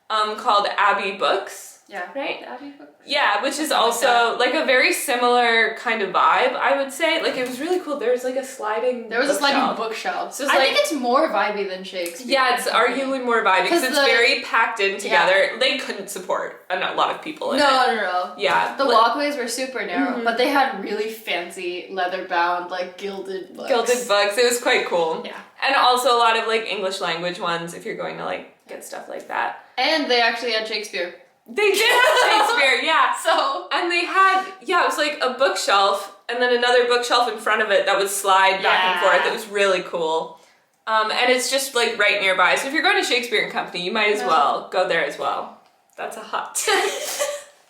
called Abbey Books. Yeah. Right? Abbey Books. Yeah, which is also like a very similar kind of vibe, I would say. Like it was really cool. There was like a sliding bookshelf. So I think it's more vibey than Shakespeare. Yeah, it's arguably more vibey because it's very packed in together. Yeah. They couldn't support a lot of people in it. No. Yeah. The walkways were super narrow, but they had really fancy leather-bound, like gilded books. It was quite cool. Yeah. And also a lot of like English language ones if you're going to like get stuff like that. And they actually had Shakespeare. They did have Shakespeare, yeah. So. And they had, it was like a bookshelf and then another bookshelf in front of it that would slide back and forth. It was really cool. And it's just like right nearby. So if you're going to Shakespeare and Company, you might as well go there as well. That's a hot tip.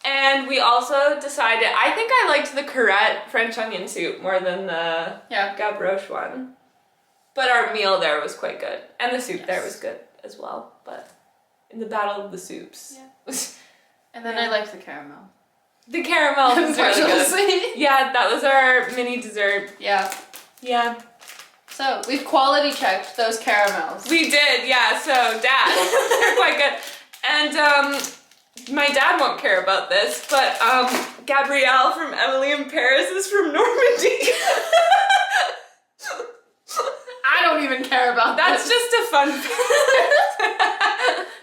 And we also decided, I think I liked the Carrette French onion soup more than the Gavroche one. But our meal there was quite good. And the soup there was good as well. But in the battle of the soups. Yeah. And then I liked the caramel. The caramel was really good. Yeah, that was our mini dessert. Yeah. Yeah. So we've quality checked those caramels. We did, yeah. So Dad, they're quite good. And my dad won't care about this, but Gabrielle from Emily in Paris is from Normandy. I don't even care about That's this. just a fun fact.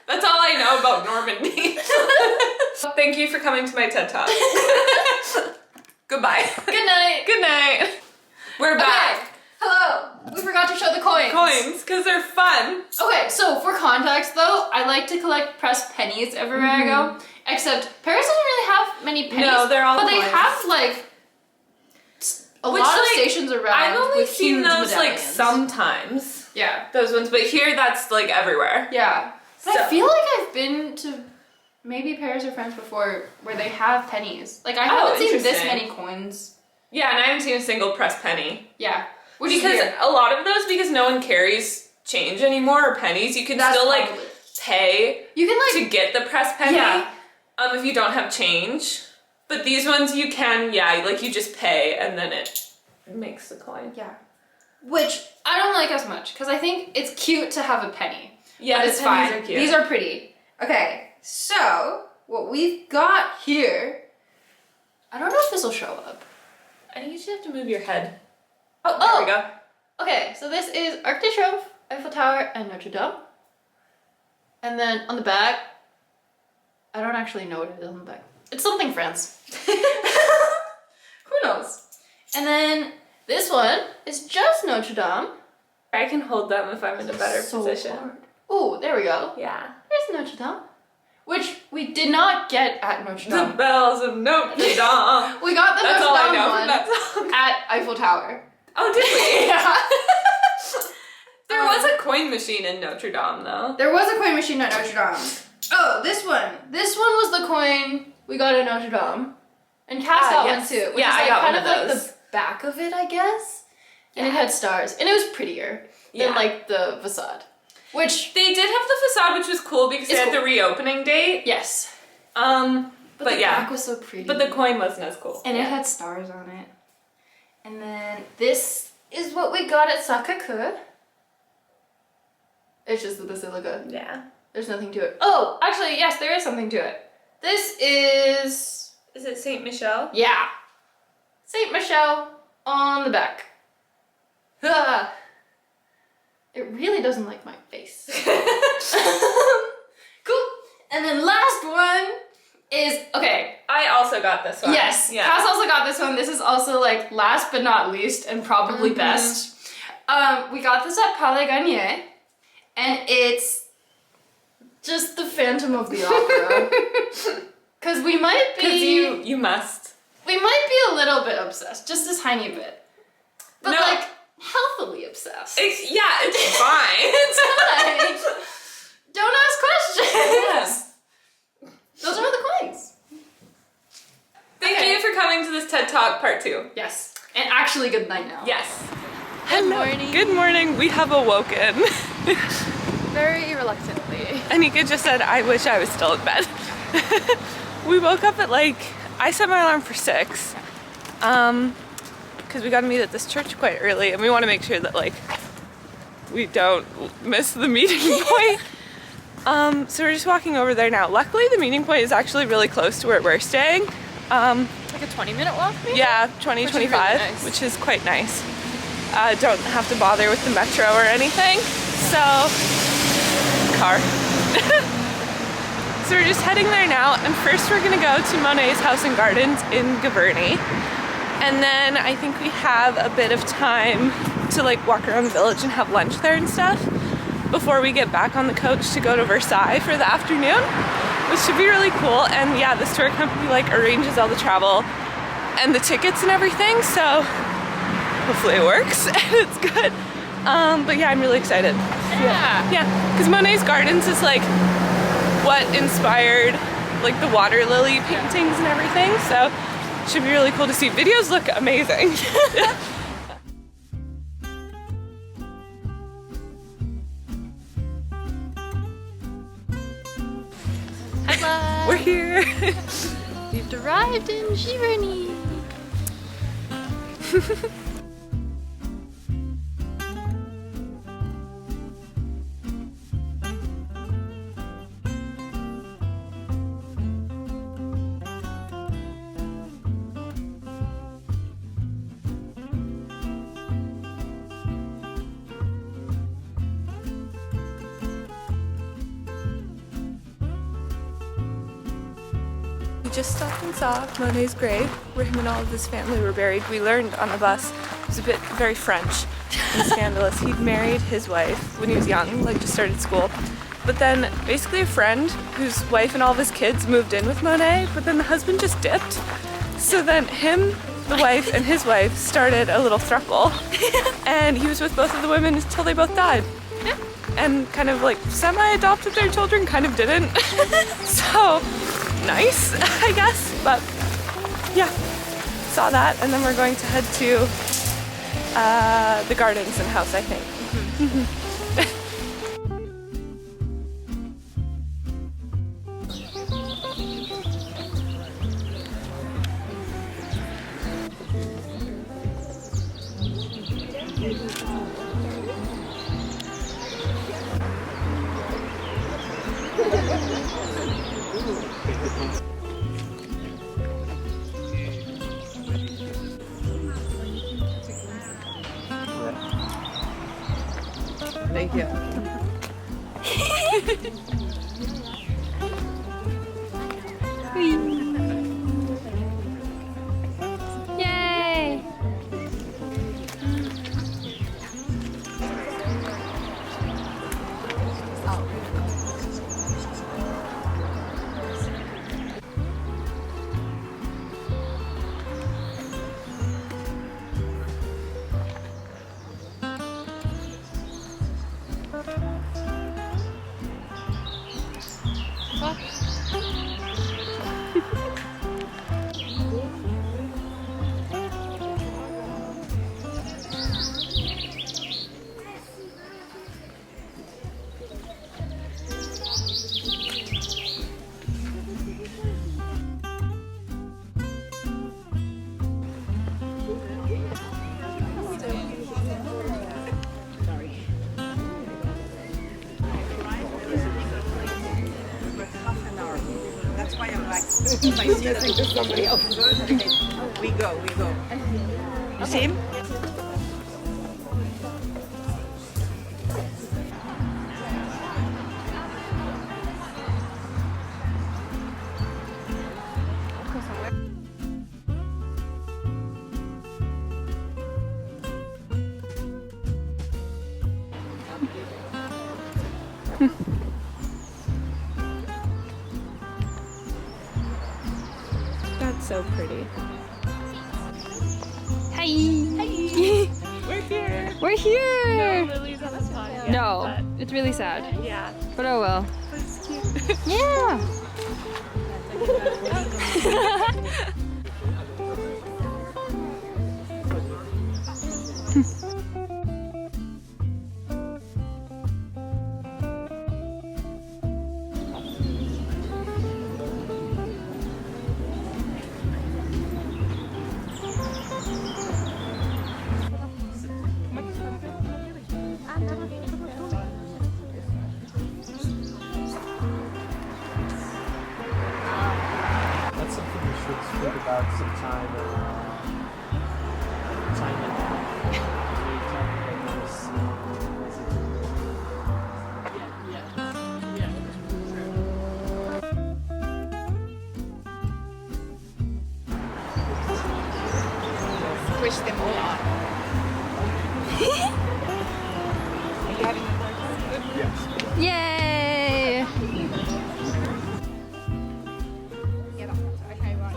That's all I know about Normandy. Thank you for coming to my TED Talk. Goodbye. Good night. Good night. We're back. Hello. We forgot to show the coins. Coins, because they're fun. Okay, so for context though, I like to collect pressed pennies everywhere I go. Except Paris doesn't really have many pennies. No, they're all But coins. they have like a lot of stations around. I've only with seen huge those like medallions. sometimes. Yeah. Those ones, but here that's like everywhere. Yeah. But So. I feel like I've been to maybe Paris or France before where they have pennies. Like I haven't seen this interesting. many coins. Yeah, and I haven't seen a single pressed penny. Yeah. Which Because is weird. a lot of those, because no one carries change anymore or pennies, you can still like probably- pay You can like to get the pressed penny. Yeah. If you don't have change. But these ones you can, like you just pay and then it makes the coin. Yeah. Which I don't like as much because I think it's cute to have a penny. Yeah, but the it's pennies fine. are cute. These are pretty. Okay, so what we've got here, I don't know if this will show up. I think you just have to move your head. Oh, There we go. Okay, so this is Arc de Triomphe, Eiffel Tower, and Notre Dame. And then on the back, I don't actually know what it is on the back. It's something France. Who knows? And then this one is just Notre Dame. I can hold them if I'm in a better position. Oh, there we go. Yeah. There's Notre Dame. which we did not get at Notre Dame. The bells of Notre Dame. We got the That's all I Notre Dame know one from that song. at Eiffel Tower. Oh, did we? Yeah. There was a coin machine in Notre Dame, though. There was a coin machine at Notre Dame. Oh, this one. This one was the coin we got at Notre Dame. And Cass got yes. one too. Which Yeah, is like I got kind one of of like those. the back of it, I guess. And it Yeah. had stars. And it was prettier than Yeah. like the facade. Which, They did have the facade, which was cool because It's they had cool. the reopening date. yes. But the yeah. back was so pretty. But the coin wasn't as cool. And it had stars on it. And then this is what we got at Sacré-Cœur. It's just the basilica. Yeah. There's nothing to it. Oh, actually, yes, there is something to it. This is... Is it Saint Michel? Yeah. Saint Michel on the back. Ah. It really doesn't like my face. Cool. And then last one is... Okay. I also got this one. Yes, Yeah. Cass also got this one. This is also like last but not least and probably best. We got this at Palais Garnier, and it's just the Phantom of the Opera. Because we might be, you must. we might be a little bit obsessed, just a tiny bit, but No. like healthily obsessed. It's fine. It's fine. Don't ask questions. Those are all the coins. Thank Okay. you for coming to this TED Talk part 2. Yes, and actually, good night now. Yes. Good morning. Good morning. We have awoken. Very reluctantly. Anika just said, I wish I was still in bed. We woke up at I set my alarm for 6. Because we got to meet at this church quite early and we want to make sure that we don't miss the meeting point. So we're just walking over there now. Luckily the meeting point is actually really close to where we're staying. Like a 20-minute walk, maybe? Yeah, 20, Which is 25, really nice. which is quite nice. Don't have to bother with the metro or anything. So, car. So we're just heading there now, and first we're gonna go to Monet's House and Gardens in Giverny. And then I think we have a bit of time to walk around the village and have lunch there and stuff before we get back on the coach to go to Versailles for the afternoon, which should be really cool. And yeah, this tour company arranges all the travel and the tickets and everything, so hopefully it works and it's good. But yeah, I'm really excited. Yeah, because Monet's Gardens is what inspired the water lily paintings and everything, so it should be really cool to see. Videos look amazing. Hello. We're here. We've arrived in Giverny. We just stopped and saw Monet's grave, where him and all of his family were buried. We learned on the bus, it was very French and scandalous. He'd married his wife when he was young, just started school. But then basically a friend whose wife and all of his kids moved in with Monet, but then the husband just dipped. So then him, the wife, and his wife started a little throuple. And he was with both of the women until they both died. And kind of semi-adopted their children, kind of didn't. So nice, I guess, but yeah, saw that, and then we're going to head to the gardens and house, I think. Thank you. Yay! We go. You see him? That's so pretty. Hi! We're here. We're here! Lily's on the spot yet, No, it's really sad. but yeah. But oh well. It's cute. Yeah! That's something we should think about sometime. Squish them all on. Are you having a birthday? Yay! Get up. Okay, right.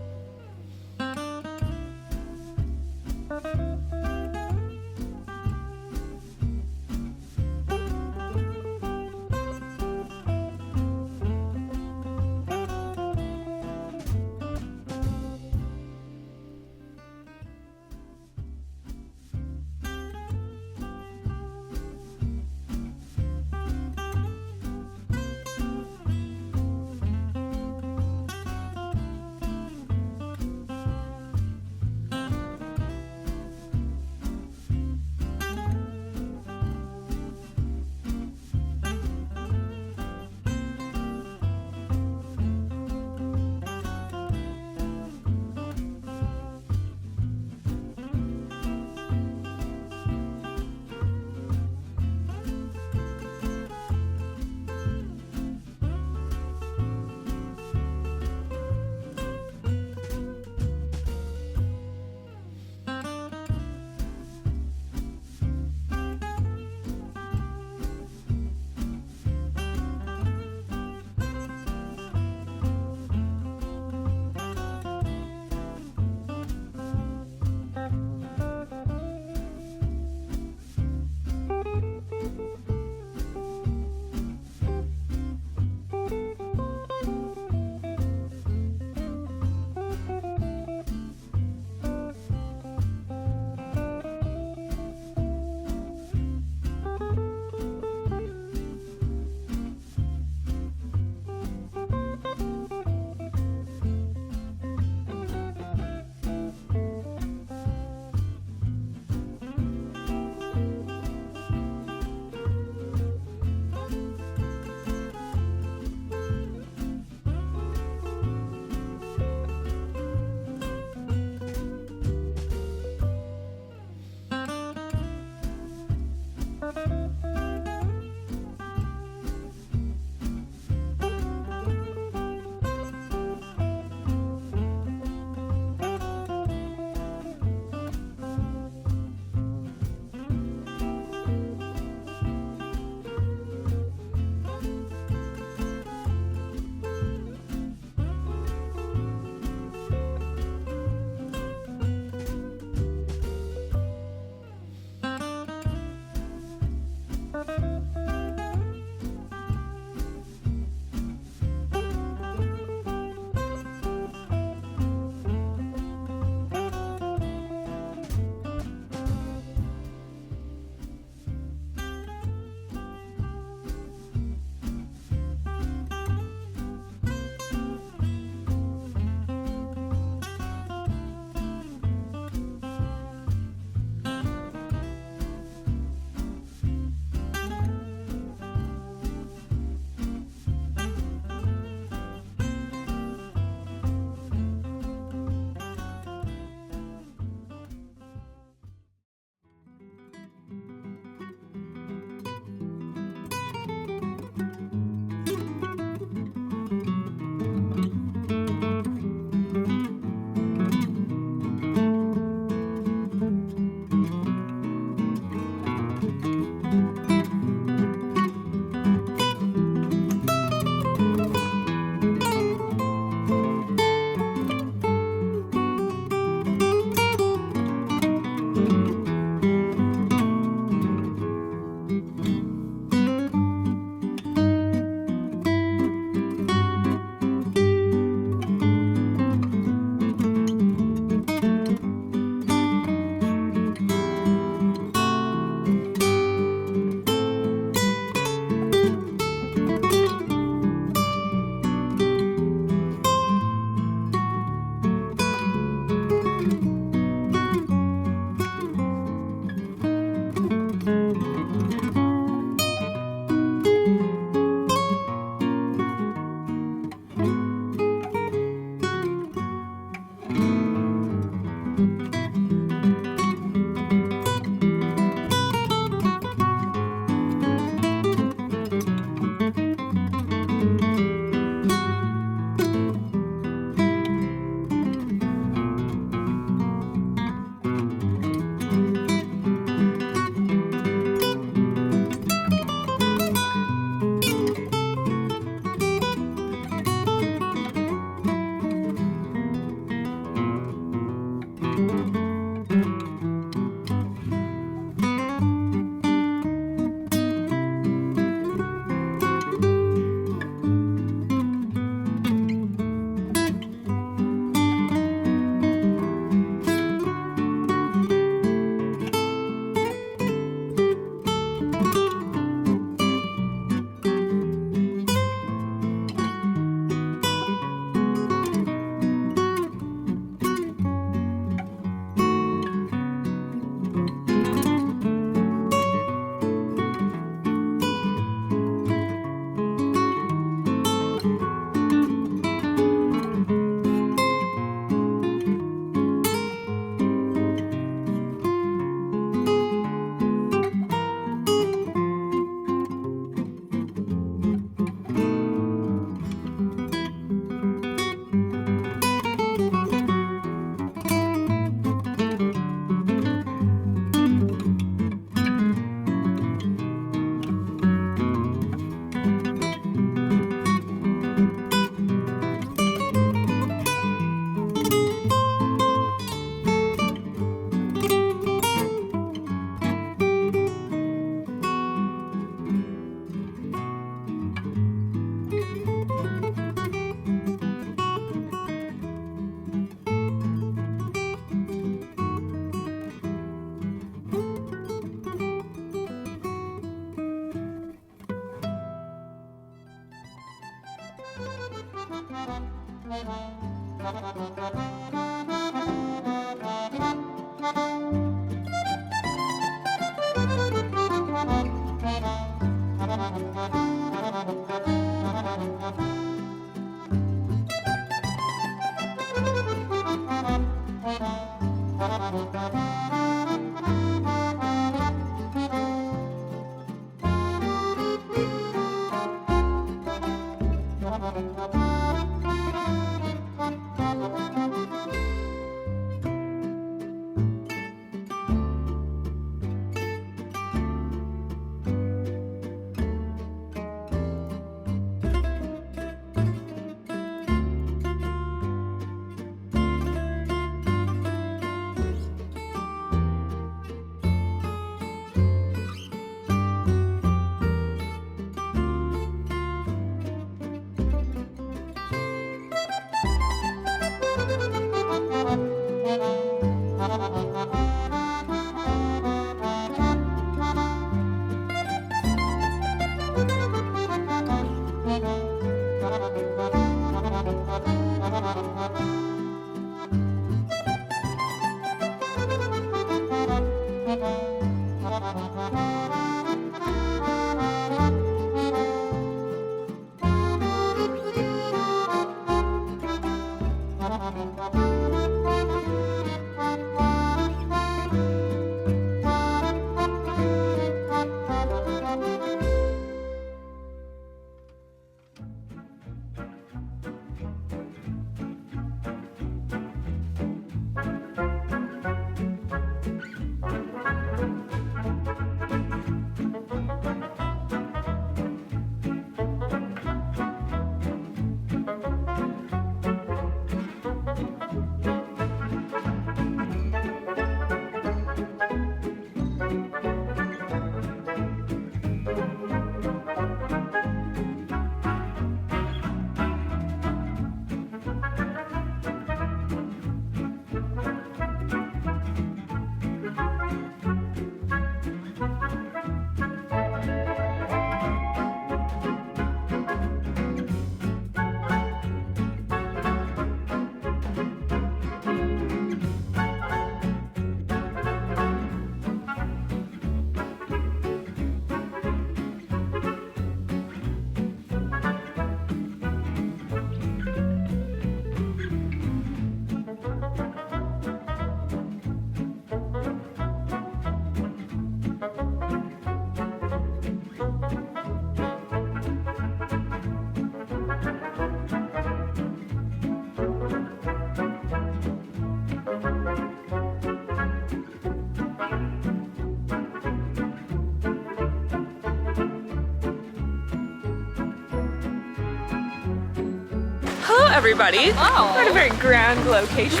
everybody. Wow. We're at a very grand location.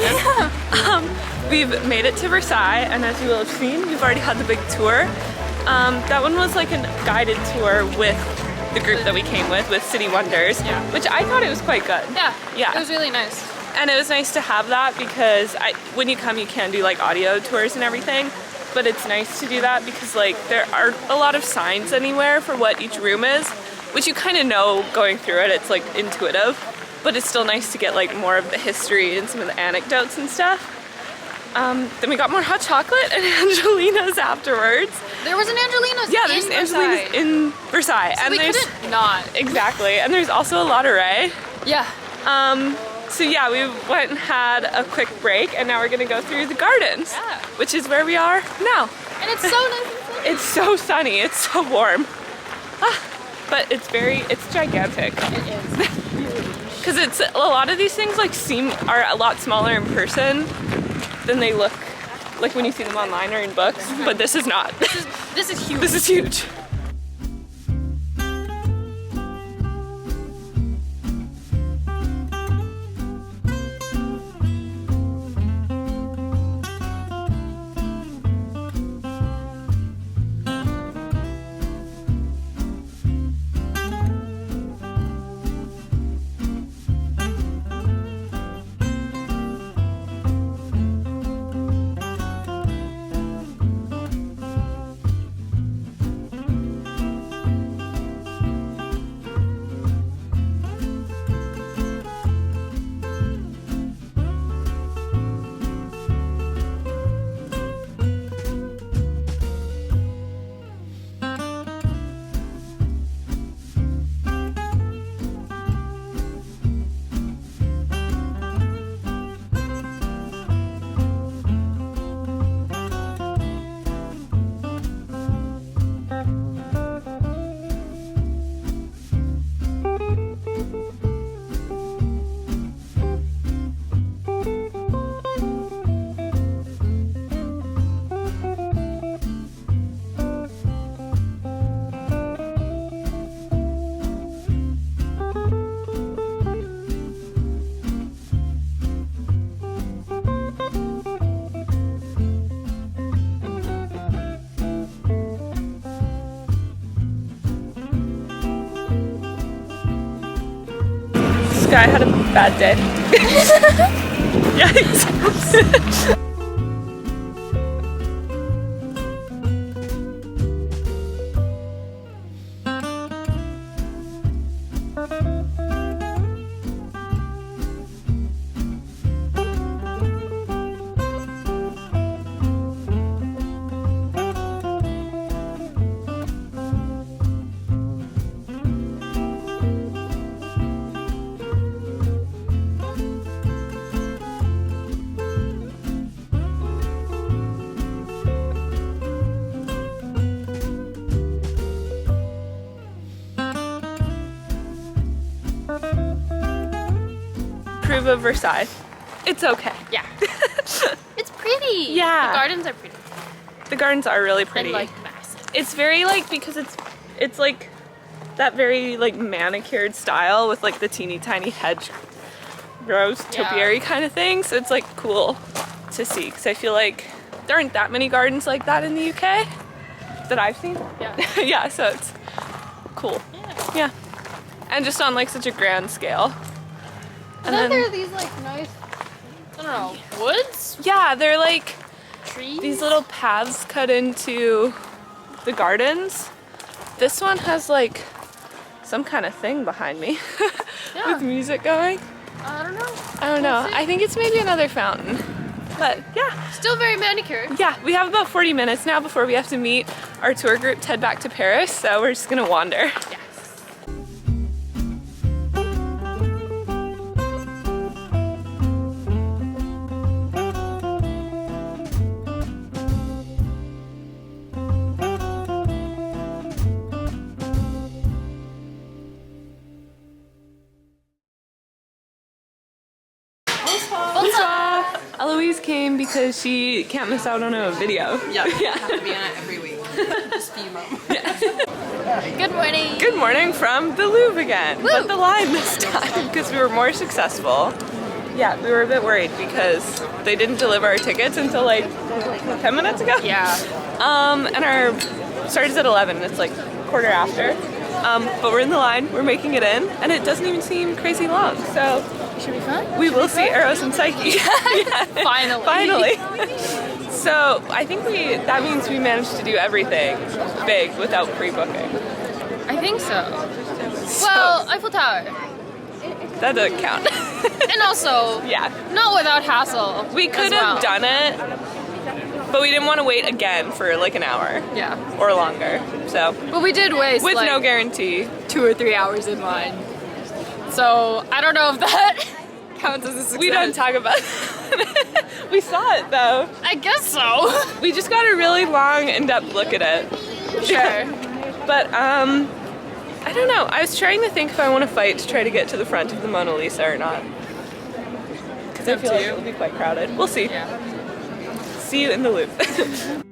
We've made it to Versailles, and as you will have seen, we've already had the big tour. That one was like a guided tour with the group that we came with City Wonders, which I thought it was quite good. Yeah, it was really nice. And it was nice to have that because when you come, you can do like audio tours and everything, but it's nice to do that because like there are a lot of signs anywhere for what each room is, which you kind of know going through it, it's like intuitive, but it's still nice to get like more of the history and some of the anecdotes and stuff. Then we got more hot chocolate and Angelina's afterwards. There was an Angelina's Yeah, there's in Angelina's Versailles. in Versailles. So and we there's couldn't not. Exactly, and there's also a Lottery. Yeah. So yeah, we went and had a quick break, and now we're gonna go through the gardens, Yeah. which is where we are now. And it's so nice. It's so sunny, it's so warm. But it's gigantic. It is. Because a lot of these things are a lot smaller in person than they look like when you see them online or in books, but this is not. This is huge. This is huge. had a bad day. Yikes. Approve of Versailles. It's okay. Yeah. It's pretty. Yeah. The gardens are pretty. The gardens are really pretty. And like massive. It's very like, because it's like that very like manicured style with like the teeny tiny hedge rows, topiary kind of thing. So it's like cool to see, because I feel like there aren't that many gardens like that in the UK that I've seen. Yeah. Yeah, so it's cool. Yeah. Yeah. And just on like such a grand scale. And then there are these like nice, I don't know, woods? Yeah, they're like Trees? these little paths cut into the gardens. This one has like some kind of thing behind me Yeah. with music going. I don't know. I don't know. see. I think it's maybe another fountain. But yeah. Still very manicured. Yeah, we have about 40 minutes now before we have to meet our tour group to head back to Paris, so we're just gonna wander. Yes. Bonsoir. Eloise came because she can't miss out on a video. Yeah, I have to be on it every week. Just for you, Mom. Good morning. Good morning from the Louvre again, but the line this time because we were more successful. Yeah, we were a bit worried because they didn't deliver our tickets until like 10 minutes ago. Yeah. And our starts at 11. It's like quarter after. But we're in the line. We're making it in, and it doesn't even seem crazy long. So Should be fun. we will see Eros and Psyche. Yeah. Finally. Finally. So I think that means we managed to do everything big without pre-booking. I think so. Well, Eiffel Tower. That doesn't count. And also, Yeah. not without hassle. We could as well. have done it, but we didn't want to wait again for like an hour Yeah. or longer. So But we did waste with like no guarantee. 2 or 3 hours in line. So I don't know if that counts as a success. We don't talk about We saw it though. I guess so. We just got a really long in-depth look at it. Sure. But I don't know. I was trying to think if I want to fight to try to get to the front of the Mona Lisa or not. Because I Up feel to like you. it'll be quite crowded. We'll see. Yeah. See you in the Louvre.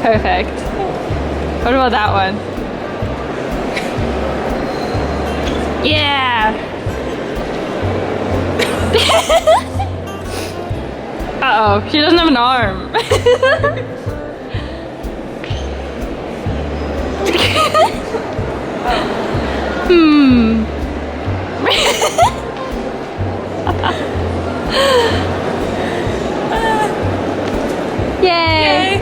Perfect. What about that one? Yeah! Uh-oh, she doesn't have an arm. Hmm. Yay!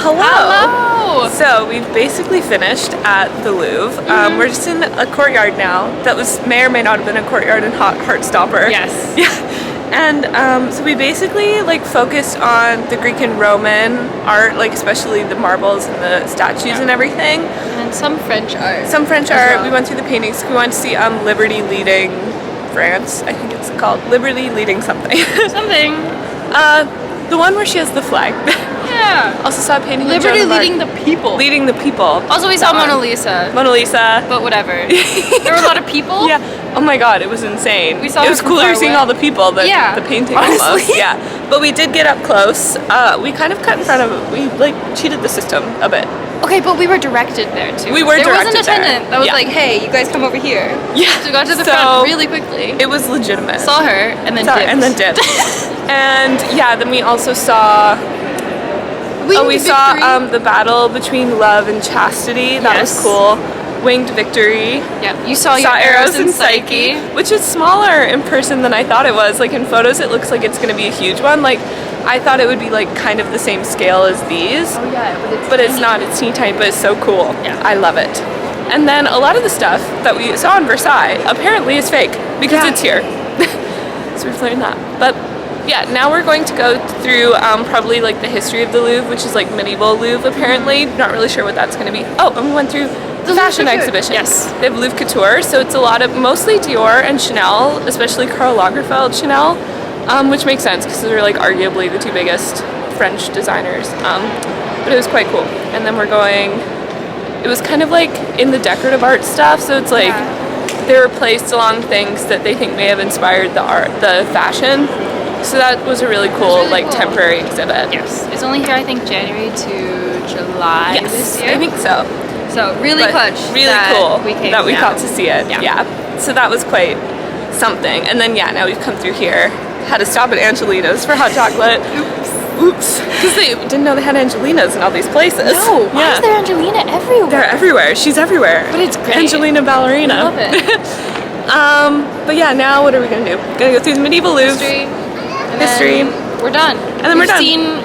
Hello! So we've basically finished at the Louvre. We're just in a courtyard now that may or may not have been a courtyard in Heartstopper. Yes. Yeah. And so we basically like focused on the Greek and Roman art, like especially the marbles and the statues and everything. And some French art. Some French art. well. We went through the paintings. We went to see Liberty leading France. I think it's called Liberty leading something. Something. The one where she has the flag. Yeah. Also saw a painting of Liberty Joan of Arc. leading the people. Leading the people. Also, we saw Mona Lisa. Mona Lisa. But whatever. There were a lot of people. Yeah. Oh my god, it was insane. We saw it her was from cooler far seeing away. all the people than Yeah, the painting honestly. almost. Yeah. But we did get up close. We kind of cut in front of it. We like cheated the system a bit. Okay, but we were directed there too. We were there directed was an attendant there. that was Yeah. like, "Hey, you guys come over here." Yeah. So we got to the So, front really quickly. It was legitimate. Saw her and then Saw her dipped. and then dipped. And yeah, then we also saw we saw the battle between love and chastity. That was Yes. cool. Winged Victory. Yeah, you saw your Saw arrows in Psyche. which is smaller in person than I thought it was. Like in photos it looks like it's gonna be a huge one. Like I thought it would be like kind of the same scale as these. Oh yeah, But it's not, it's teeny tiny, but it's so cool. Yeah. I love it. And then a lot of the stuff that we saw in Versailles apparently is fake because Yeah. it's here. So we've learned that. But yeah, now we're going to go through probably like the history of the Louvre, which is like medieval Louvre apparently. Not really sure what that's going to be. Oh, and we went through the fashion Couture. exhibition. Yes. They have Louvre Couture, so it's a lot of mostly Dior and Chanel, especially Karl Lagerfeld Chanel, which makes sense because they're like arguably the two biggest French designers. But it was quite cool. And then we're going, it was kind of like in the decorative art stuff, so it's like they were placed along things that they think may have inspired the art, the fashion. So that was a really cool, really like cool. temporary exhibit. Yes. It's only here, I think, January to July Yes, this year. I think so. So really But clutch. really that cool we came that we down. got to see it. Yeah. So that was quite something. And then now we've come through here. Had to stop at Angelina's for hot chocolate. Oops. Because they didn't know they had Angelinas in all these places. No, why is there Angelina everywhere? They're everywhere. She's everywhere. But it's great. Angelina Ballerina. I love it. But yeah, now what are we gonna do? Gonna go through the medieval Louvre. History. And History. then we're done. And then we're done. We've seen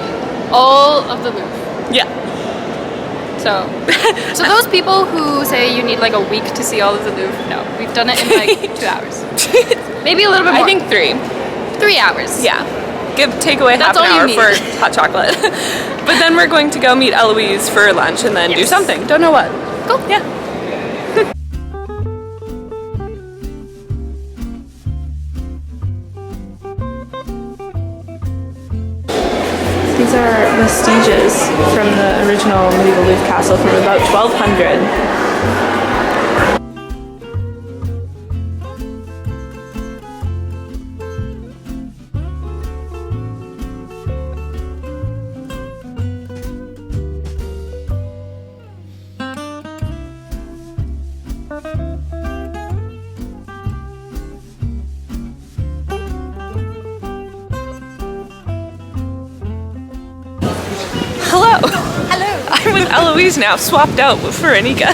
all of the Louvre. Yeah. So those people who say you need like a week to see all of the Louvre, no, we've done it in like 2 hours. Maybe a little bit more. I think 3. 3 hours. Yeah. Take away half That's an all hour you for need. hot chocolate. But then we're going to go meet Eloise for lunch and then do Yes. something. Don't know what. Cool. Yeah. These are vestiges from the original medieval Louvre castle from about 1200. Hello! Hello! I'm with Eloise now, swapped out for Anika.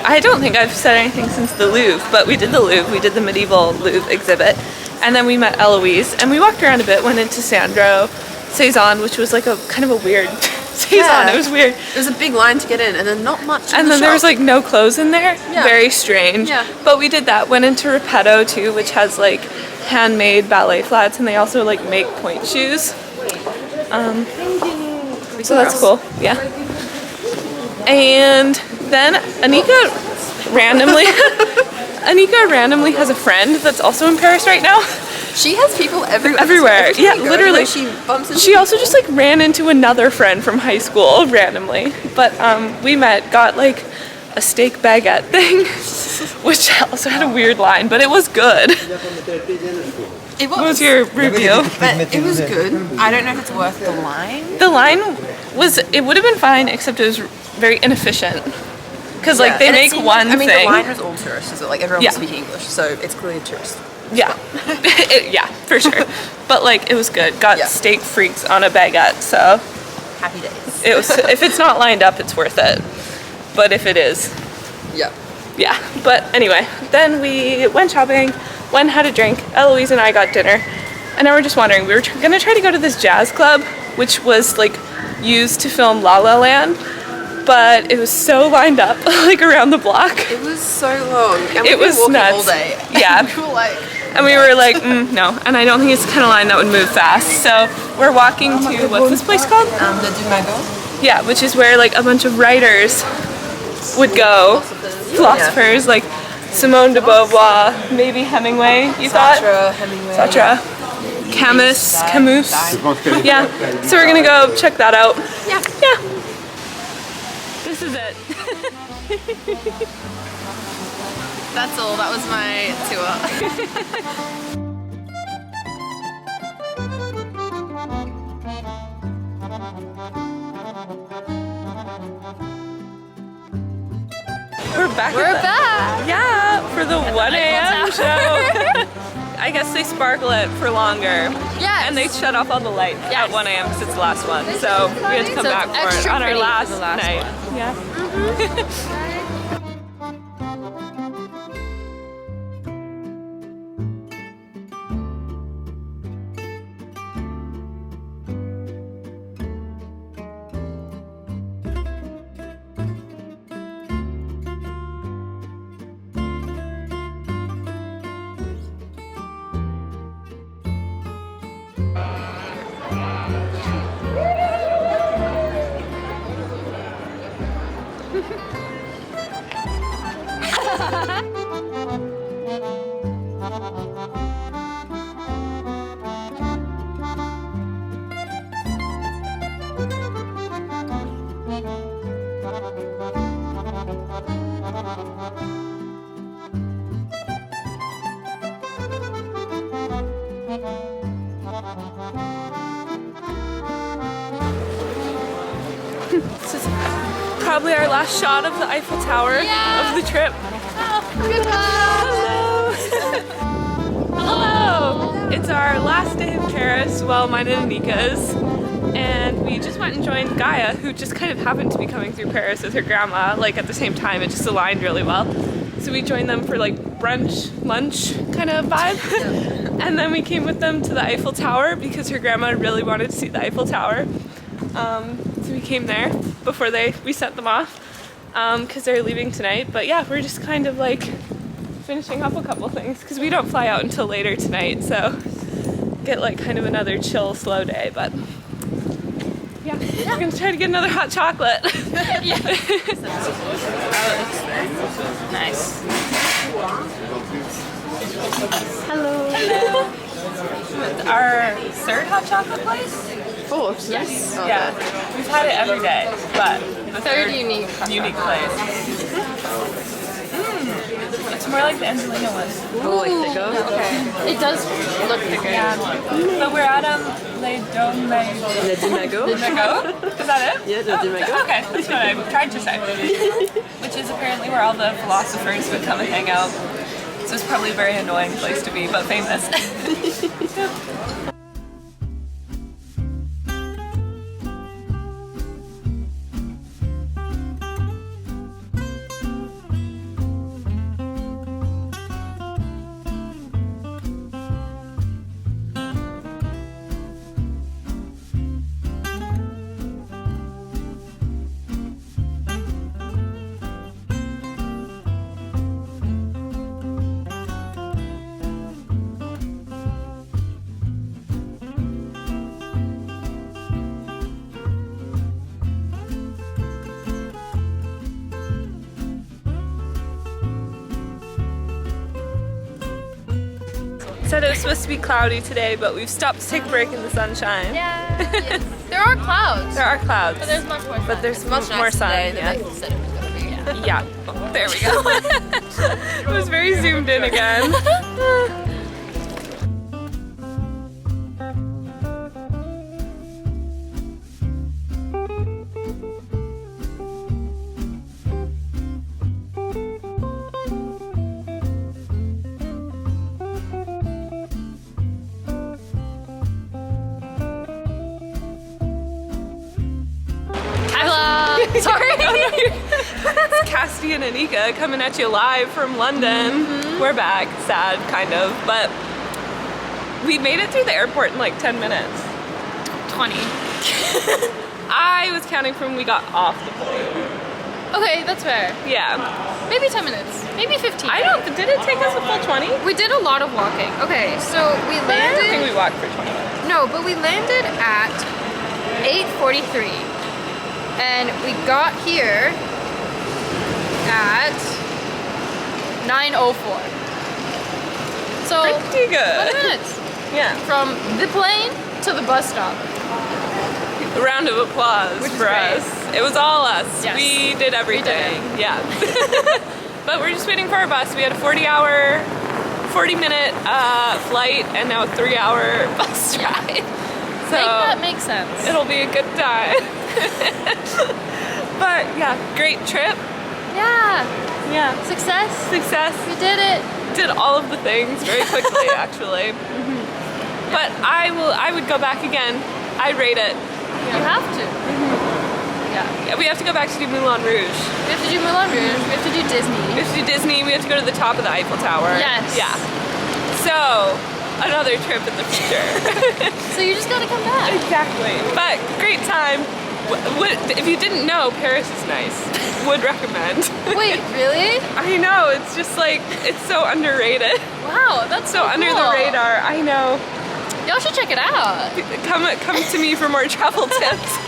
I don't think I've said anything since the Louvre, but we did the Louvre, we did the medieval Louvre exhibit, and then we met Eloise, and we walked around a bit, went into Sandro, Cezanne, which was like a kind of a weird Cezanne, it was weird. There's a big line to get in, and then not much. And then there was like no clothes in there, Yeah. very strange. Yeah. But we did that, went into Repetto too, which has like handmade ballet flats, and they also like make point shoes. So that's cool, yeah. And then Anika randomly has a friend that's also in Paris right now. She has people everywhere. Everywhere, Every time yeah, we go, literally. like, she bumps into She also just like ran into another friend from high school randomly. But we met, got like a steak baguette thing, which also had a weird line, but it was good. It What was your review? But it was good. I don't know if it's worth the line. The line was, it would have been fine, except it was very inefficient. Because like they And it make seemed one like, I mean, thing. the line was all tourists, so like everyone was Yeah. speaking English, so it's clearly a tourist. Yeah, yeah, for sure. But like it was good. Got Yeah. steak freaks on a baguette, so Happy days. it was. If it's not lined up, it's worth it. But if it is, Yeah. yeah. But anyway, then we went shopping, went and had a drink. Eloise and I got dinner, and now we're just wondering. We were gonna try to go to this jazz club, which was like used to film La La Land, but it was so lined up like around the block. It was so long. And It we've been was walking nuts. all day. Yeah. We were like, And we were like, no. And I don't think it's the kind of line that would move fast. So we're walking to, what's this place called? the Dumago. Yeah, which is where like a bunch of writers would go. Philosophers like Simone de Beauvoir, maybe Hemingway, you thought? Sartre, Hemingway. Sartre. Camus. Yeah. So we're gonna go check that out. Yeah. Yeah. This is it. That's all. That was my tour. We're back. We're back. Yeah, for the 1 a.m. Eiffel show. I guess they sparkle it for longer. Yes. And they shut off all the lights at 1 a.m. because it's the last one. So we had to come So back it's for it extra on our pretty last, for the last night. one. Yeah. probably our last shot of the Eiffel Tower of the trip. Hello! Hello! It's our last day of Paris, well, mine and Anika's, and we just went and joined Gaia, who just kind of happened to be coming through Paris with her grandma, like at the same time. It just aligned really well. So we joined them for like brunch, lunch kind of vibe. And then we came with them to the Eiffel Tower because her grandma really wanted to see the Eiffel Tower. So we came there before we sent them off because they're leaving tonight. But yeah, we're just kind of like finishing up a couple things because we don't fly out until later tonight. So get like kind of another chill, slow day. But yeah, we're gonna try to get another hot chocolate. Yeah. Nice. Hello. Hello. Our third hot chocolate place? Fourth. Yes. Yeah. We've had it every day, but the Third unique place. It's more like the Angelina one. Oh, like thicker? Okay. It does look thicker. Yeah. But we're at Les Dimago. Le Dimago? Dimago? Is that it? Yeah, Le Dimago. Okay, that's what I tried to say. Which is apparently where all the philosophers would come and hang out. So it's probably a very annoying place to be, but famous. Said it was supposed to be cloudy today, but we've stopped to take a break in the sunshine. Yeah. Yes. There are clouds. There are clouds. But there's much more sun. But there's much more sun. than I said it was going to be. Yeah. There we go. It was very zoomed in again. Sorry. It's Cassidy and Anika coming at you live from London. We're back, sad kind of, but we made it through the airport in like 10 minutes. 20. I was counting from when we got off the plane. Okay, that's fair. Yeah. Maybe 10 minutes. Maybe 15. I don't, did it take us a full 20? We did a lot of walking. Okay, so we But I don't think landed. we walked for 20 minutes. No, but we landed at 8:43. And we got here at 9:04. So Pretty good. 20 minutes Yeah. from the plane to the bus stop. A round of applause Which is for great. us. It was all us. Yes. We did everything. We did Yeah. But we're just waiting for our bus. We had a 40-minute flight and now a 3-hour bus ride. So Make that make sense. it'll be a good time. But yeah, great trip. Yeah. Yeah. Success. Success. We did it. Did all of the things very quickly, actually. But I would go back again. I'd rate it. You have to. Yeah, we have to go back to do Moulin Rouge. We have to do Moulin Rouge. We have to do Disney. We have to do Disney. We have to go to the top of the Eiffel Tower. Yes. Yeah. So, another trip in the future. So you just gotta come back. Exactly. But great time. If you didn't know, Paris is nice. Would recommend. Wait, really? I know. It's just like it's so underrated. Wow, that's So under the radar. I know. Y'all should check it out. Come to me for more travel tips.